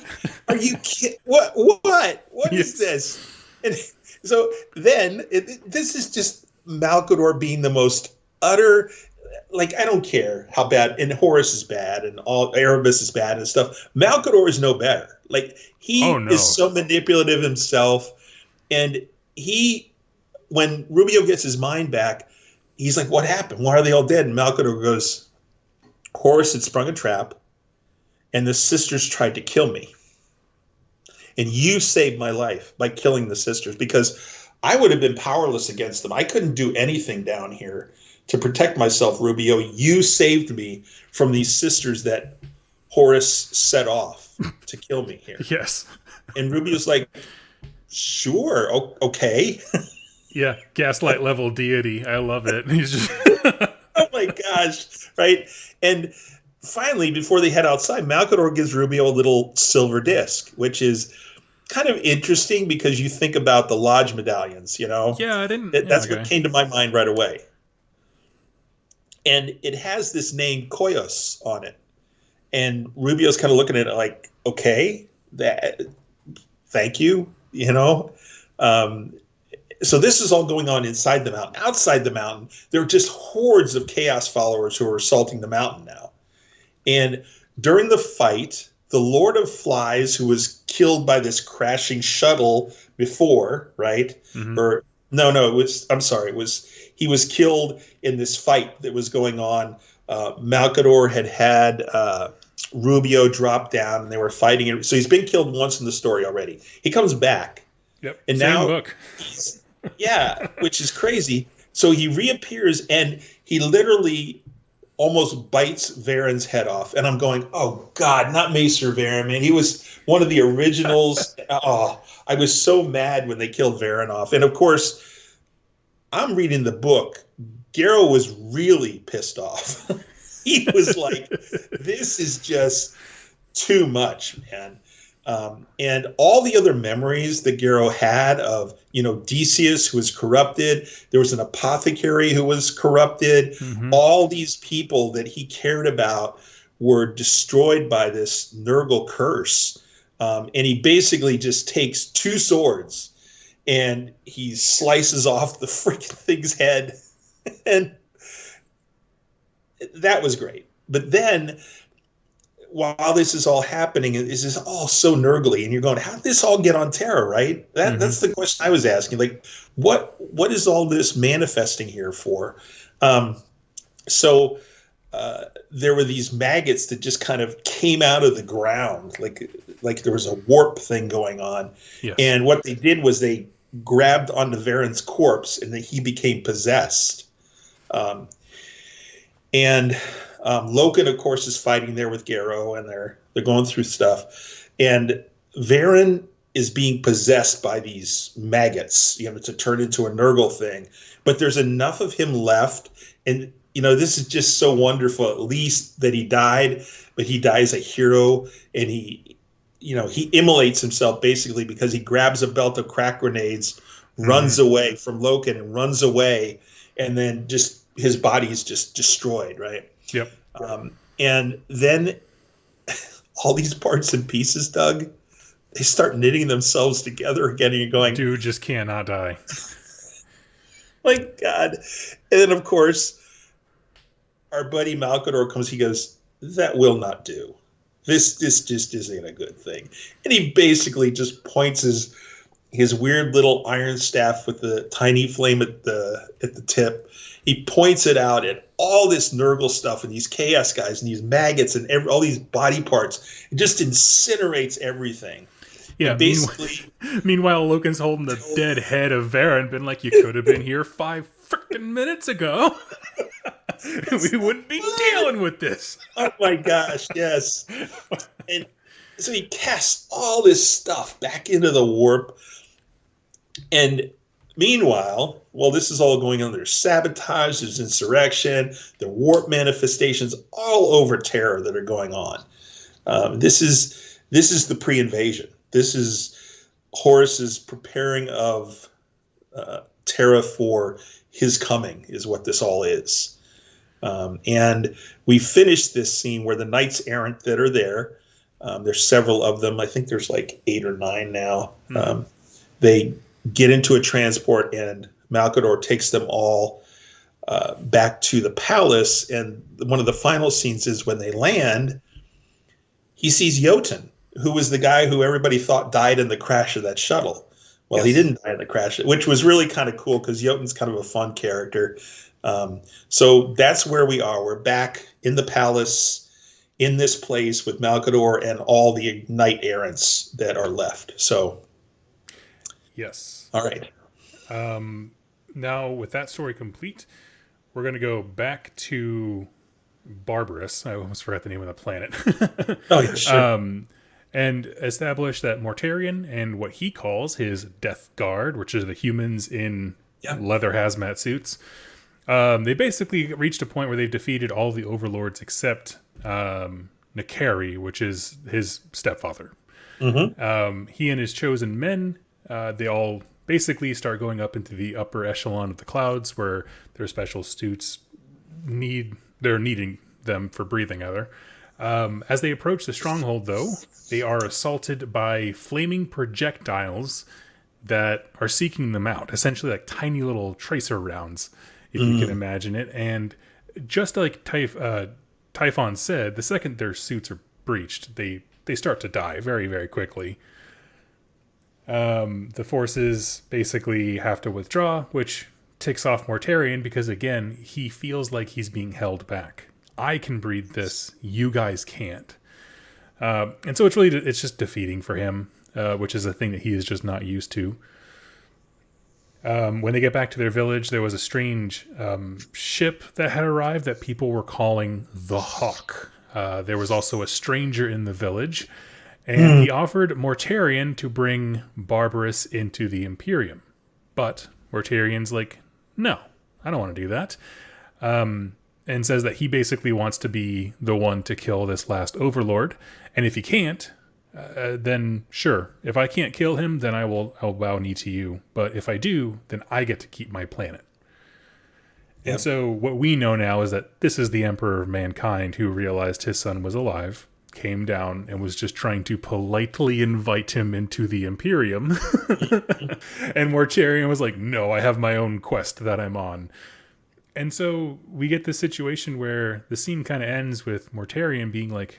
are you kidding? What is this? And so then this is just Malkador being the most utter, like, I don't care how bad, and Horus is bad, and all Erebus is bad and stuff. Malkador is no better. Like, he is so manipulative himself, and when Rubio gets his mind back, he's like, what happened? Why are they all dead? And Malkador goes, Horus had sprung a trap, and the sisters tried to kill me. And you saved my life by killing the sisters, because I would have been powerless against them. I couldn't do anything down here to protect myself, Rubio. You saved me from these sisters that Horus set off to kill me here. Yes. And Rubio's like, sure, okay. Yeah, gaslight level deity. I love it. He's just oh my gosh, right? And finally, before they head outside, Malkador gives Rubio a little silver disc, which is kind of interesting because you think about the Lodge medallions, Yeah, I didn't. That's what came to my mind right away. And it has this name Koios on it. And Rubio's kind of looking at it like, okay, thank you, So this is all going on inside the mountain. Outside the mountain, there are just hordes of Chaos followers who are assaulting the mountain now. And during the fight, the Lord of Flies, who was killed by this crashing shuttle before, right? Mm-hmm. He was killed in this fight that was going on. Malkador had Rubio drop down, and they were fighting it. So he's been killed once in the story already. He comes back. Yep. And Same now book. Which is crazy. So he reappears, and he literally almost bites Varen's head off. And I'm going, oh, God, not Maester Varen, man. He was one of the originals. I was so mad when they killed Varen off. And, of course, I'm reading the book. Garrow was really pissed off. He was like, this is just too much, man. And all the other memories that Garrow had of, Decius, who was corrupted. There was an apothecary who was corrupted. Mm-hmm. All these people that he cared about were destroyed by this Nurgle curse. And he basically just takes two swords and he slices off the freaking thing's head. And that was great. But then, while this is all happening, this is all so Nurgly, and you're going, how did this all get on Terra, right? That's the question I was asking. Like, what is all this manifesting here for? So there were these maggots that just kind of came out of the ground, like there was a warp thing going on. Yes. And what they did was they grabbed onto Varen's corpse, and he became possessed. Loken, of course, is fighting there with Garrow, and they're going through stuff. And Varen is being possessed by these maggots, to turn into a Nurgle thing. But there's enough of him left, and this is just so wonderful. At least that he died, but he dies a hero, and he immolates himself basically because he grabs a belt of crack grenades, runs away from Loken, and runs away, and then just his body is just destroyed, right? Yep. And then all these parts and pieces, Doug, they start knitting themselves together again, and you're going, dude just cannot die. My God. And then, of course, our buddy Malkador comes. He goes, that will not do. This just isn't a good thing. And he basically just points his weird little iron staff with the tiny flame at the tip. He points it out at all this Nurgle stuff and these chaos guys and these maggots and all these body parts. It just incinerates everything. Yeah, and basically. Meanwhile, Logan's holding the dead head of Vera and been like, you could have been here 5 freaking minutes ago. We wouldn't be dealing with this. Oh my gosh, yes. And so he casts all this stuff back into the warp. And meanwhile, while this is all going on, there's sabotage, there's insurrection, the warp manifestations all over Terra that are going on. This is the pre-invasion. This is Horus's preparing of Terra for his coming, is what this all is. And we finished this scene where the knights errant that are there, there's several of them. I think there's like 8 or 9 now. They get into a transport and Malkador takes them all back to the palace. And one of the final scenes is when they land, he sees Jotun, who was the guy who everybody thought died in the crash of that shuttle. Well, yes. He didn't die in the crash, which was really kind of cool because Jotun's kind of a fun character. So that's where we are. We're back in the palace, in this place with Malkador and all the knight errants that are left. So, yes. All right. Now, with that story complete, we're going to go back to Barbarous. I almost forgot the name of the planet. Oh, yeah, sure. And establish that Mortarion and what he calls his Death Guard, which are the humans in leather hazmat suits, they basically reached a point where they've defeated all the overlords except Nakari, which is his stepfather. Mm-hmm. He and his chosen men, they all basically start going up into the upper echelon of the clouds where their special suits they're needing them for breathing either. As they approach the stronghold, though, they are assaulted by flaming projectiles that are seeking them out, essentially like tiny little tracer rounds, if you can imagine it. And just like Typhon said, the second their suits are breached, they start to die very, very quickly. The forces basically have to withdraw, which ticks off Mortarion because, again, he feels like he's being held back. I can breathe this, you guys can't. And so it's just defeating for him, which is a thing that he is just not used to. When they get back to their village, there was a strange ship that had arrived that people were calling the Hawk. There was also a stranger in the village, and he offered Mortarion to bring Barbarous into the Imperium. But Mortarion's like, no, I don't want to do that. And says that he basically wants to be the one to kill this last overlord. And if he can't, then sure. If I can't kill him, then I'll bow knee to you. But if I do, then I get to keep my planet. Yep. And so what we know now is that this is the Emperor of Mankind who realized his son was alive, came down, and was just trying to politely invite him into the Imperium. And Mortarion was like, no, I have my own quest that I'm on. And so we get this situation where the scene kind of ends with Mortarion being like,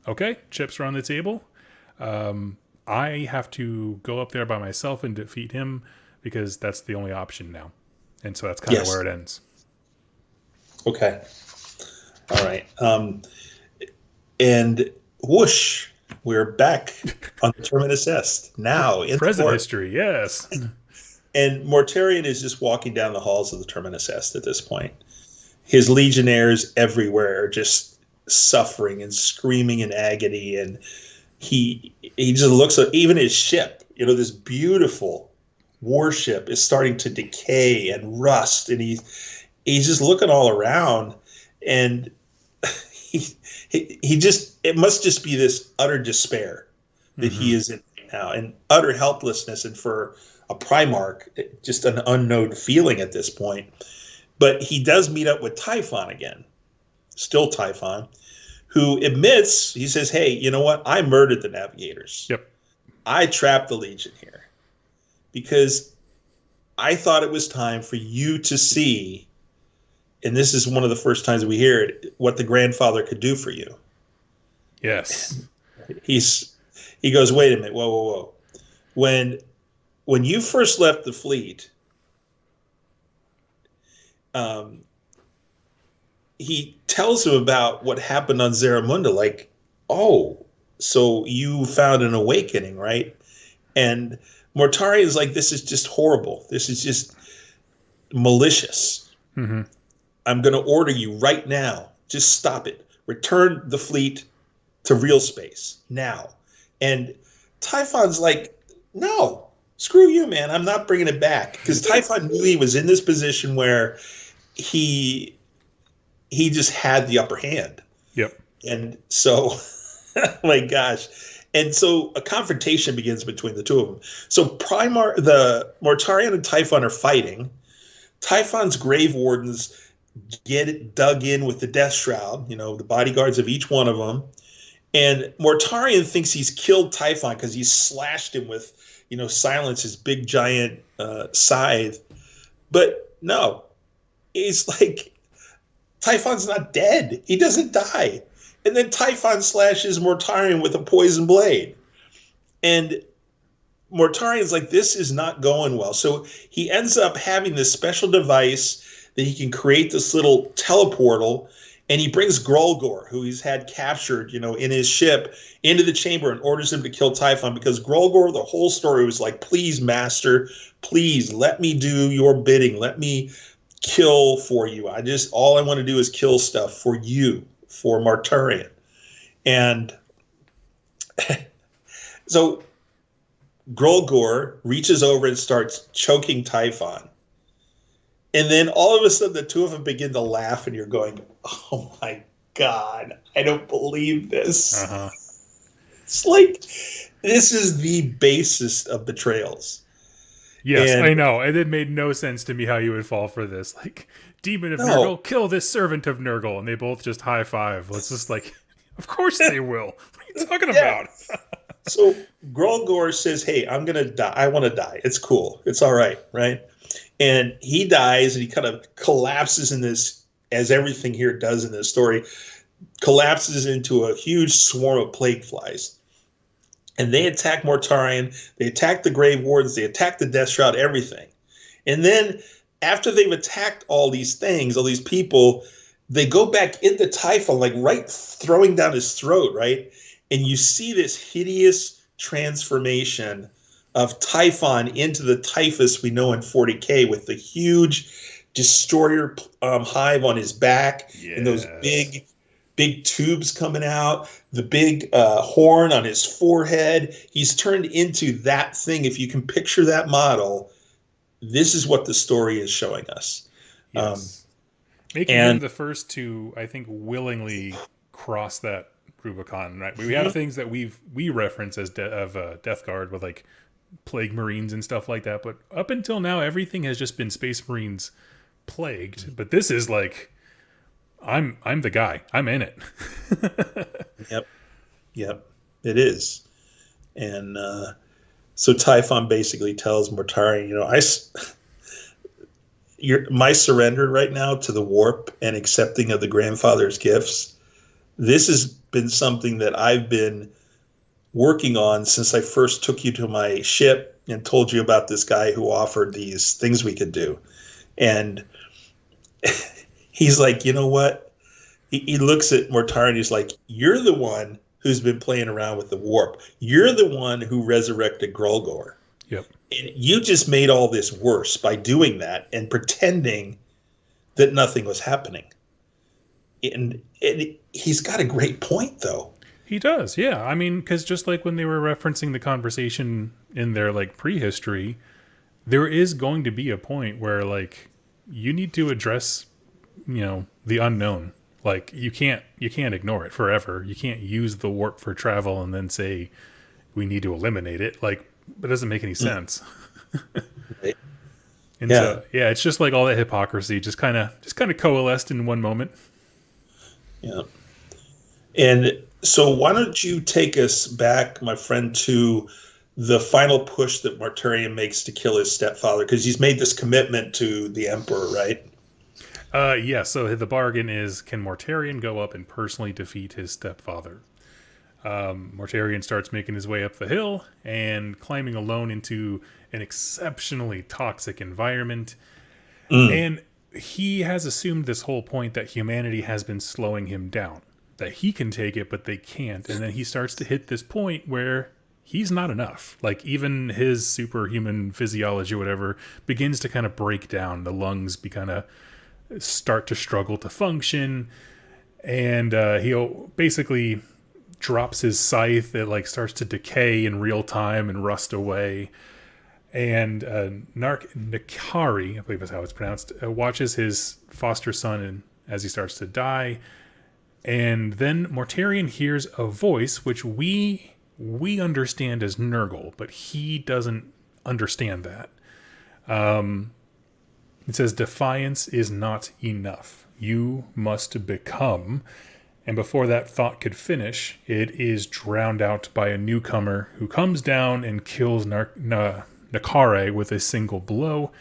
okay, chips are on the table. I have to go up there by myself and defeat him because that's the only option now. And so that's kind of where it ends. Okay. All right. And whoosh, we're back on the Terminus Est now. In present history, yes. And Mortarion is just walking down the halls of the Terminus Est at this point. His legionnaires everywhere are just suffering and screaming in agony, and he just looks at even his ship, this beautiful warship is starting to decay and rust, and he's just looking all around, and he just, it must just be this utter despair that he is in right now, and utter helplessness, and for a Primarch, just an unknown feeling at this point. But he does meet up with Typhon again, still Typhon, who admits, he says, hey, you know what? I murdered the Navigators. Yep. I trapped the Legion here because I thought it was time for you to see, and this is one of the first times we hear it, what the grandfather could do for you. Yes. He goes, wait a minute, whoa. When you first left the fleet, he tells him about what happened on Zeramunda, like, oh, so you found an awakening, right? And Mortarion is like, this is just horrible. This is just malicious. Mm-hmm. I'm going to order you right now. Just stop it. Return the fleet to real space now. And Typhon's like, no, screw you, man. I'm not bringing it back. Because Typhon knew he was in this position where he just had the upper hand. Yep. And so, oh my gosh. And so a confrontation begins between the two of them. So the Mortarion and Typhon are fighting. Typhon's grave wardens get it dug in with the death shroud, the bodyguards of each one of them. And Mortarion thinks he's killed Typhon because he's slashed him with, Silence, his big giant scythe. But no, it's like Typhon's not dead. He doesn't die. And then Typhon slashes Mortarion with a poison blade. And Mortarion's like, this is not going well. So he ends up having this special device that he can create this little teleportal. And he brings Grolgor, who he's had captured, in his ship, into the chamber and orders him to kill Typhon. Because Grolgor, the whole story was like, please, master, please let me do your bidding. Let me kill for you. All I want to do is kill stuff for you, for Mortarion. And so Grolgor reaches over and starts choking Typhon. And then all of a sudden the two of them begin to laugh and you're going, oh my God, I don't believe this. Uh-huh. It's like, this is the basest of betrayals. Yes, I know. And it made no sense to me how you would fall for this. Like, Demon of Nurgle, kill this servant of Nurgle. And they both just high five. It's just like, of course they will. What are you talking about? So Grolgor says, hey, I'm going to die. I want to die. It's cool. It's all right, right? And he dies and he kind of collapses in this, as everything here does in this story, collapses into a huge swarm of plague flies. And they attack Mortarion, they attack the Grave Wardens, they attack the Death Shroud, everything. And then after they've attacked all these things, all these people, they go back into Typhon, like right throwing down his throat, right? And you see this hideous transformation of Typhon into the Typhus we know in 40K with the huge destroyer hive on his back, and those big tubes coming out, the big horn on his forehead. He's turned into that thing. If you can picture that model, this is what the story is showing us. Yes. Making him the first to, I think, willingly cross that Rubicon, right? We have things that we reference as Death Guard with like Plague Marines and stuff like that, but up until now, everything has just been Space Marines plagued. But this is like, I'm the guy. I'm in it. Yep, it is. And so Typhon basically tells Mortarion, my surrender right now to the warp and accepting of the grandfather's gifts, this has been something that I've been working on since I first took you to my ship and told you about this guy who offered these things we could do. And he's like, you know what? He looks at Mortarion, he's like, you're the one who's been playing around with the warp. You're the one who resurrected Grolgor. Yep. And you just made all this worse by doing that and pretending that nothing was happening. And he's got a great point, though. He does, yeah. I mean, because just like when they were referencing the conversation in their like prehistory, there is going to be a point where like you need to address, the unknown. Like you can't ignore it forever. You can't use the warp for travel and then say we need to eliminate it. Like it doesn't make any sense. Right. And so it's just like all that hypocrisy just kind of coalesced in one moment. Yeah. And so why don't you take us back, my friend, to the final push that Mortarion makes to kill his stepfather, because he's made this commitment to the Emperor, right? Yeah, so the bargain is, can Mortarion go up and personally defeat his stepfather? Mortarion starts making his way up the hill and climbing alone into an exceptionally toxic environment. And he has assumed this whole point that humanity has been slowing him down, that he can take it, but they can't. And then he starts to hit this point where he's not enough. Like, even his superhuman physiology or whatever begins to kind of break down. The lungs kind of start to struggle to function. And he'll basically drops his scythe. It like starts to decay in real time and rust away. And Nakari, I believe is how it's pronounced, watches his foster son as he starts to die. And then Mortarion hears a voice, which we understand as Nurgle, but he doesn't understand that. It says, "Defiance is not enough. You must become." And before that thought could finish, it is drowned out by a newcomer who comes down and kills Nakare with a single blow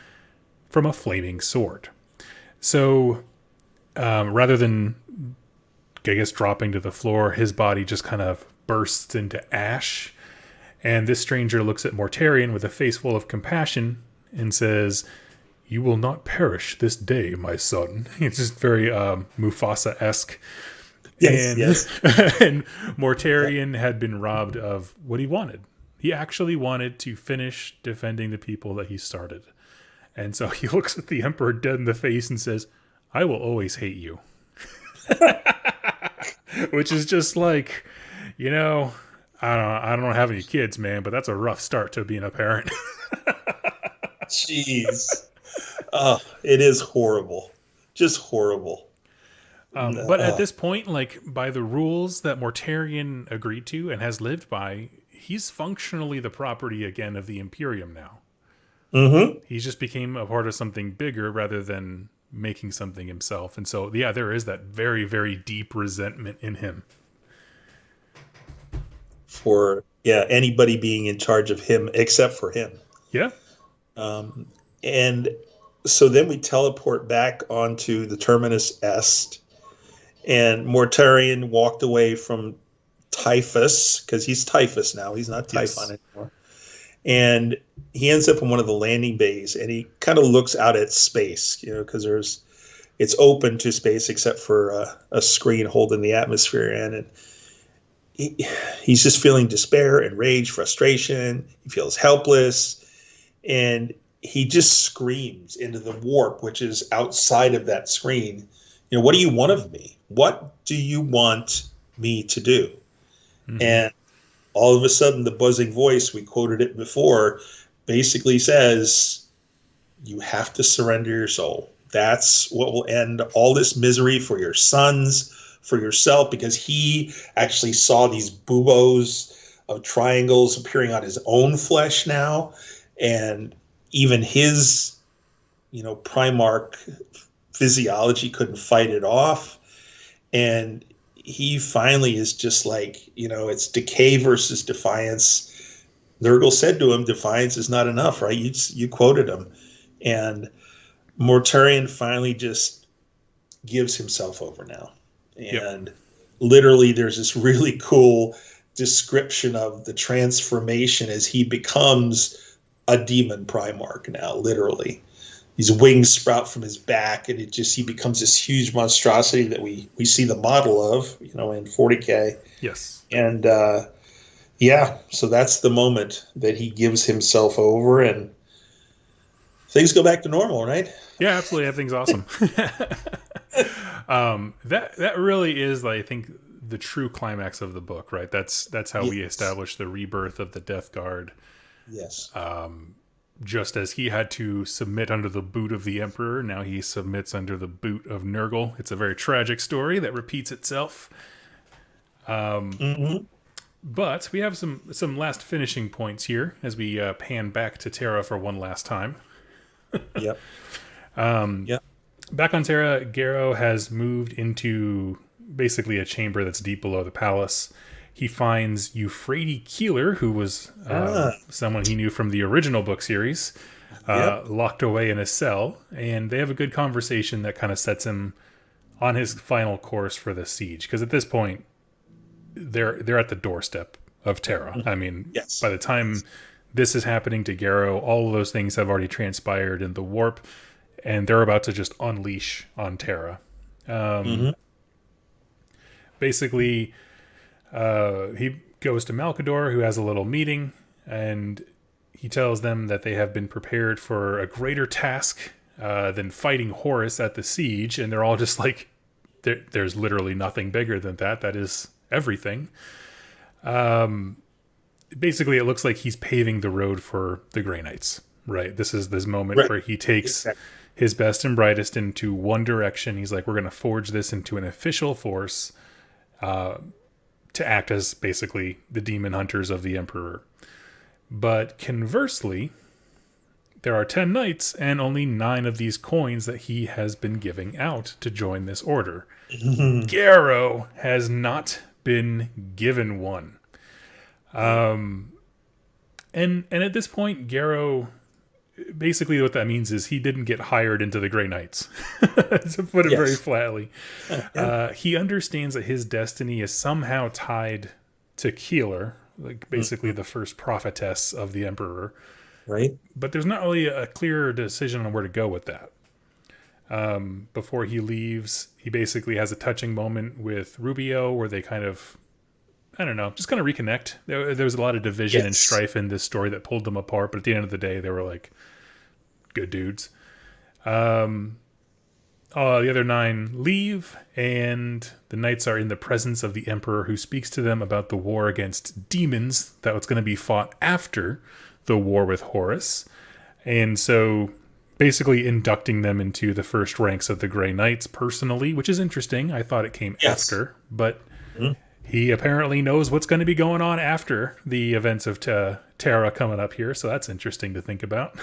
from a flaming sword. So rather than, I guess, dropping to the floor, his body just kind of bursts into ash. And this stranger looks at Mortarion with a face full of compassion and says, "You will not perish this day, my son." It's just very Mufasa-esque. Yes. And Mortarion had been robbed of what he wanted. He actually wanted to finish defending the people that he started. And so he looks at the Emperor dead in the face and says, "I will always hate you." Which is just like, I don't have any kids, man, but that's a rough start to being a parent. Jeez. Oh, it is horrible. Just horrible. But at this point, like, by the rules that Mortarion agreed to and has lived by, he's functionally the property again of the Imperium now. Mm-hmm. He just became a part of something bigger rather than making something himself. And so, yeah, there is that very, very deep resentment in him. For, anybody being in charge of him except for him. Yeah. And so then we teleport back onto the Terminus Est. And Mortarion walked away from Typhus, because he's Typhus now. He's not Typhon anymore. And he ends up in one of the landing bays, and he kind of looks out at space, because it's open to space except for a screen holding the atmosphere in. And he's just feeling despair and rage, frustration. He feels helpless. And he just screams into the warp, which is outside of that screen. What do you want of me? What do you want me to do? Mm-hmm. And all of a sudden, the buzzing voice, we quoted it before, basically says, you have to surrender your soul. That's what will end all this misery for your sons, for yourself, because he actually saw these buboes of triangles appearing on his own flesh now. And even his, Primarch physiology couldn't fight it off. And he finally is just like, it's decay versus defiance. Nurgle said to him, defiance is not enough, right? You quoted him. And Mortarion finally just gives himself over now. And literally there's this really cool description of the transformation as he becomes a demon Primarch now, literally. These wings sprout from his back, and he becomes this huge monstrosity that we see the model of, in 40K. Yes. And so that's the moment that he gives himself over, and things go back to normal, right? Yeah, absolutely. Everything's awesome. That really is, I think, the true climax of the book, right? That's how we establish the rebirth of the Death Guard. Yes. Just as he had to submit under the boot of the Emperor, now he submits under the boot of Nurgle. It's a very tragic story that repeats itself. But we have some last finishing points here as we pan back to Terra for one last time. Yep. Back on Terra, Garrow has moved into basically a chamber that's deep below the palace. he finds Euphrates Keeler, who was someone he knew from the original book series, locked away in a cell, and they have a good conversation that kind of sets him on his final course for the siege. Because at this point, they're at the doorstep of Terra. I mean, by the time this is happening to Garrow, all of those things have already transpired in the warp, and they're about to just unleash on Terra. Basically, he goes to Malkador, who has a little meeting, and he tells them that they have been prepared for a greater task than fighting Horus at the siege, and they're all just like, there's literally nothing bigger than that. That is everything. Basically, it looks like he's paving the road for the Grey Knights, right? This is this moment where he takes his best and brightest into one direction. He's like, we're going to forge this into an official force to act as basically the demon hunters of the Emperor. But conversely, there are 10 knights and only 9 of these coins that he has been giving out to join this order. Garrow has not been given one. And at this point, Garrow, basically what that means is he didn't get hired into the Grey Knights, to put it very flatly. He understands that his destiny is somehow tied to Keeler, like basically the first prophetess of the Emperor. Right. But there's not really a clear decision on where to go with that. Before he leaves, he basically has a touching moment with Rubio where they kind of, I don't know, just kind of reconnect. There was a lot of division and strife in this story that pulled them apart, but at the end of the day, they were like good dudes. The other 9 leave, and the knights are in the presence of the Emperor, who speaks to them about the war against demons that was going to be fought after the war with Horus. And so basically inducting them into the first ranks of the Grey Knights personally, which is interesting. I thought it came after, but he apparently knows what's going to be going on after the events of Terra coming up here, so that's interesting to think about.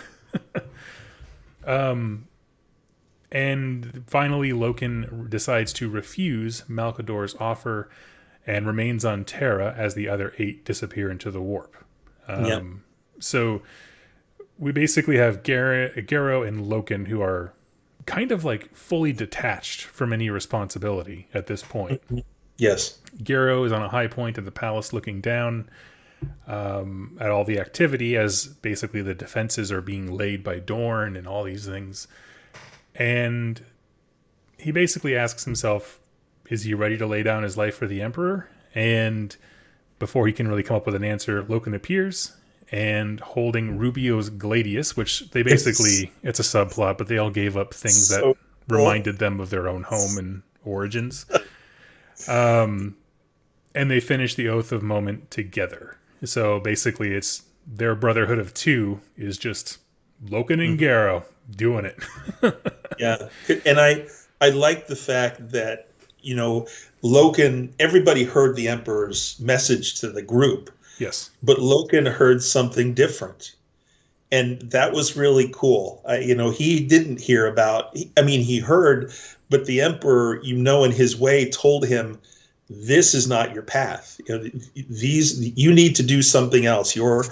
And finally, Loken decides to refuse Malkador's offer and remains on Terra as the other 8 disappear into the warp. So we basically have Garrow and Loken, who are kind of like fully detached from any responsibility at this point. Yes. Garrow is on a high point of the palace looking down at all the activity as basically the defenses are being laid by Dorn and all these things. And he basically asks himself, is he ready to lay down his life for the Emperor? And before he can really come up with an answer, Loken appears and holding Rubio's Gladius, which they basically, it's a subplot, but they all gave up things that reminded them of their own home and origins. And they finish the Oath of Moment together. So basically it's their brotherhood of 2 is just Loken and Garrow doing it. And I like the fact that, Loken, everybody heard the Emperor's message to the group. Yes. But Loken heard something different. And that was really cool. He didn't hear he heard, but the Emperor, in his way told him, this is not your path. You need to do something else. Your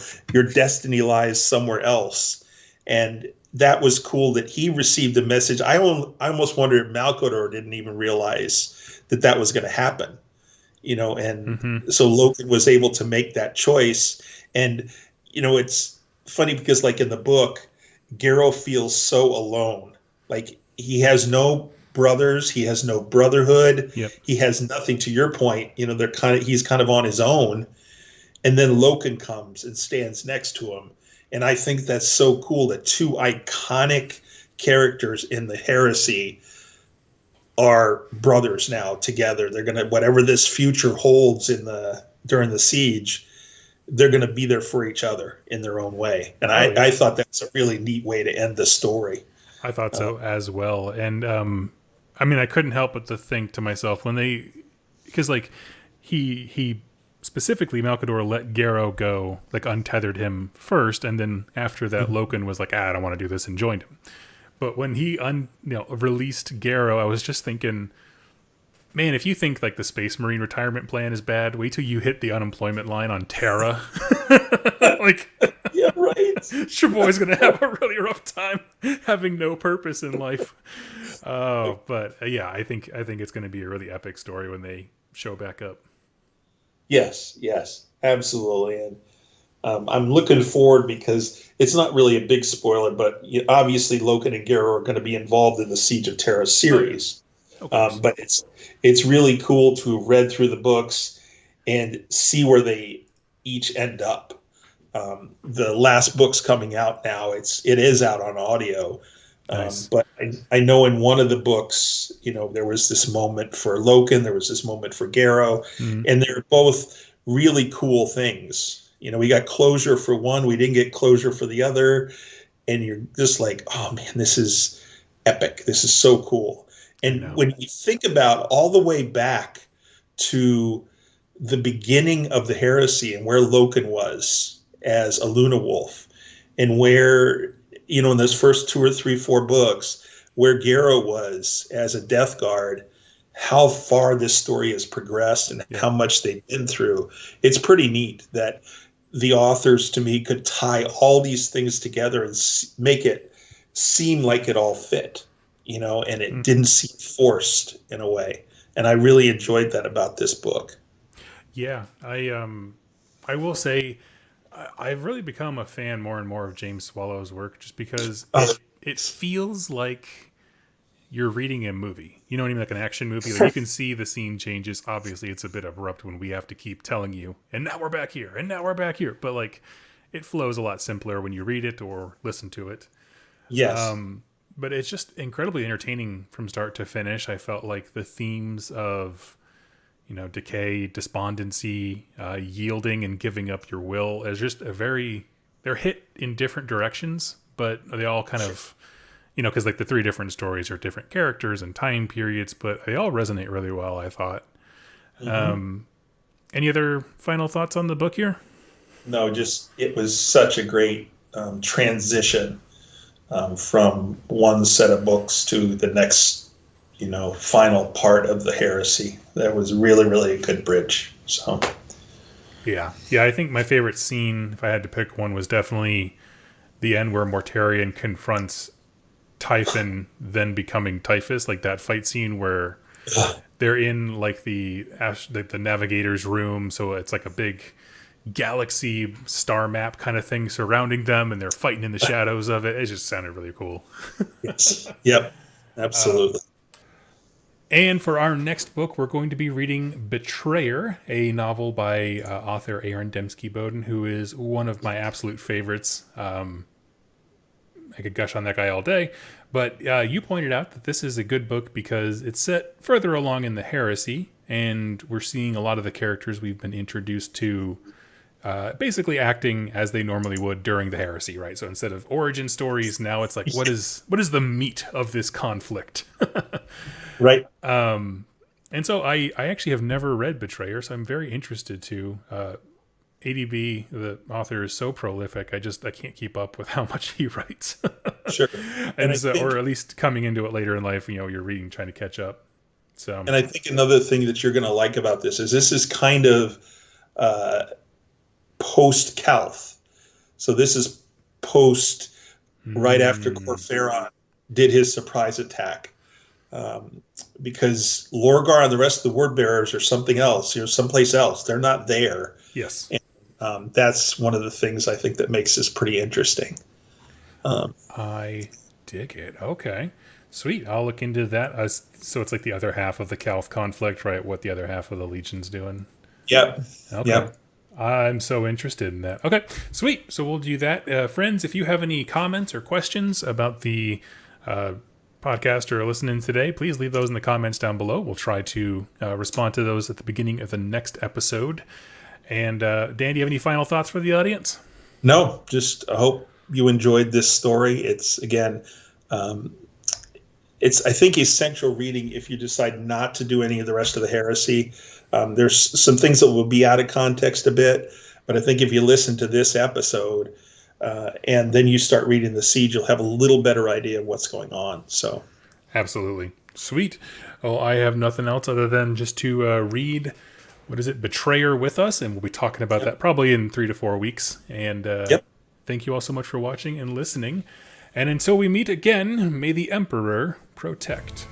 destiny lies somewhere else. And that was cool that he received a message. I almost wonder if Malkador didn't even realize that was going to happen. So Loken was able to make that choice. And, it's funny because like in the book, Garrow feels so alone. Like he has no brothers. He has no brotherhood. Yep. He has nothing, to your point. He's kind of on his own. And then Loken comes and stands next to him. And I think that's so cool that 2 iconic characters in the Heresy are brothers now together. They're going to, whatever this future holds during the siege, they're going to be there for each other in their own way. And I thought that's a really neat way to end the story. I thought so as well. And I couldn't help but to think to myself because like he specifically, Malkador let Garrow go, like untethered him first, and then after that, Loken was like, I don't want to do this, and joined him. But when he released Garrow, I was just thinking, Man, if you think like the Space Marine retirement plan is bad, wait till you hit the unemployment line on Terra. Like, Yeah, right. your boy's gonna have a really rough time having no purpose in life. But yeah, I think it's gonna be a really epic story when they show back up. Yes, yes, absolutely. And I'm looking forward because it's not really a big spoiler, but obviously Loken and Gero are going to be involved in the Siege of Terra series. But it's really cool to have read through the books and see where they each end up. The last book's coming out now. It is out on audio. Nice. But I know in one of the books, there was this moment for Loken, there was this moment for Gero, and they're both really cool things. We got closure for one, we didn't get closure for the other, and you're just like, oh man, this is epic. This is so cool. And when you think about all the way back to the beginning of the Heresy and where Loken was as a Luna Wolf, and where, in those first 2 or 3, 4 books, where Gero was as a Death Guard, how far this story has progressed and how much they've been through. It's pretty neat that the authors, to me, could tie all these things together and make it seem like it all fit, and it didn't seem forced in a way. And I really enjoyed that about this book. Yeah, I will say I've really become a fan more and more of James Swallow's work, just because it feels like you're reading a movie. You know what I mean? Like an action movie. Like you can see the scene changes. Obviously, it's a bit abrupt when we have to keep telling you, and now we're back here, and now we're back here. But like, it flows a lot simpler when you read it or listen to it. Yes. But it's just incredibly entertaining from start to finish. I felt like the themes of, decay, despondency, yielding, and giving up your will is just they're hit in different directions, but they all kind of, because like the 3 different stories are different characters and time periods, but they all resonate really well, I thought. Any other final thoughts on the book here? No, just it was such a great transition from one set of books to the next, final part of the Heresy. That was really, really a good bridge. So, yeah. I think my favorite scene, if I had to pick one, was definitely the end where Mortarion confronts Typhon, then becoming Typhus. Like that fight scene where they're in like the navigator's room, so it's like a big galaxy star map kind of thing surrounding them, and they're fighting in the shadows of it. It just sounded really cool. Yes. Yep. Absolutely. And for our next book, we're going to be reading Betrayer, a novel by author Aaron Dembski-Bowden, who is one of my absolute favorites. I could gush on that guy all day, but you pointed out that this is a good book because it's set further along in the Heresy, and we're seeing a lot of the characters we've been introduced to basically acting as they normally would during the Heresy, right? So instead of origin stories, now it's like, what is the meat of this conflict? Right. And so I actually have never read Betrayer, so I'm very interested to. ADB, the author, is so prolific. I can't keep up with how much he writes. Sure. And so, or at least coming into it later in life, you're reading, trying to catch up. So, and I think another thing that you're going to like about this is kind of post Calth. So this is post right after Corferon did his surprise attack. Because Lorgar and the rest of the word bearers are something else, someplace else. They're not there. Yes. And that's one of the things I think that makes this pretty interesting. I dig it. Okay. Sweet. I'll look into that. So it's like the other half of the Calth conflict, right? What the other half of the Legion's doing. Yep. Okay. Yep. I'm so interested in that. Okay. Sweet. So we'll do that. Friends, if you have any comments or questions about the podcast or listening today, please leave those in the comments down below. We'll try to respond to those at the beginning of the next episode. And Dan, do you have any final thoughts for the audience? No, just I hope you enjoyed this story. It's, again, it's, I think, essential reading if you decide not to do any of the rest of the Heresy. There's some things that will be out of context a bit, but I think if you listen to this episode and then you start reading the Siege, you'll have a little better idea of what's going on. So, absolutely. Sweet. Well, I have nothing else other than just to read, what is it, Betrayer with us, and we'll be talking about that probably in 3 to 4 weeks. And thank you all so much for watching and listening. And until we meet again, may the Emperor protect.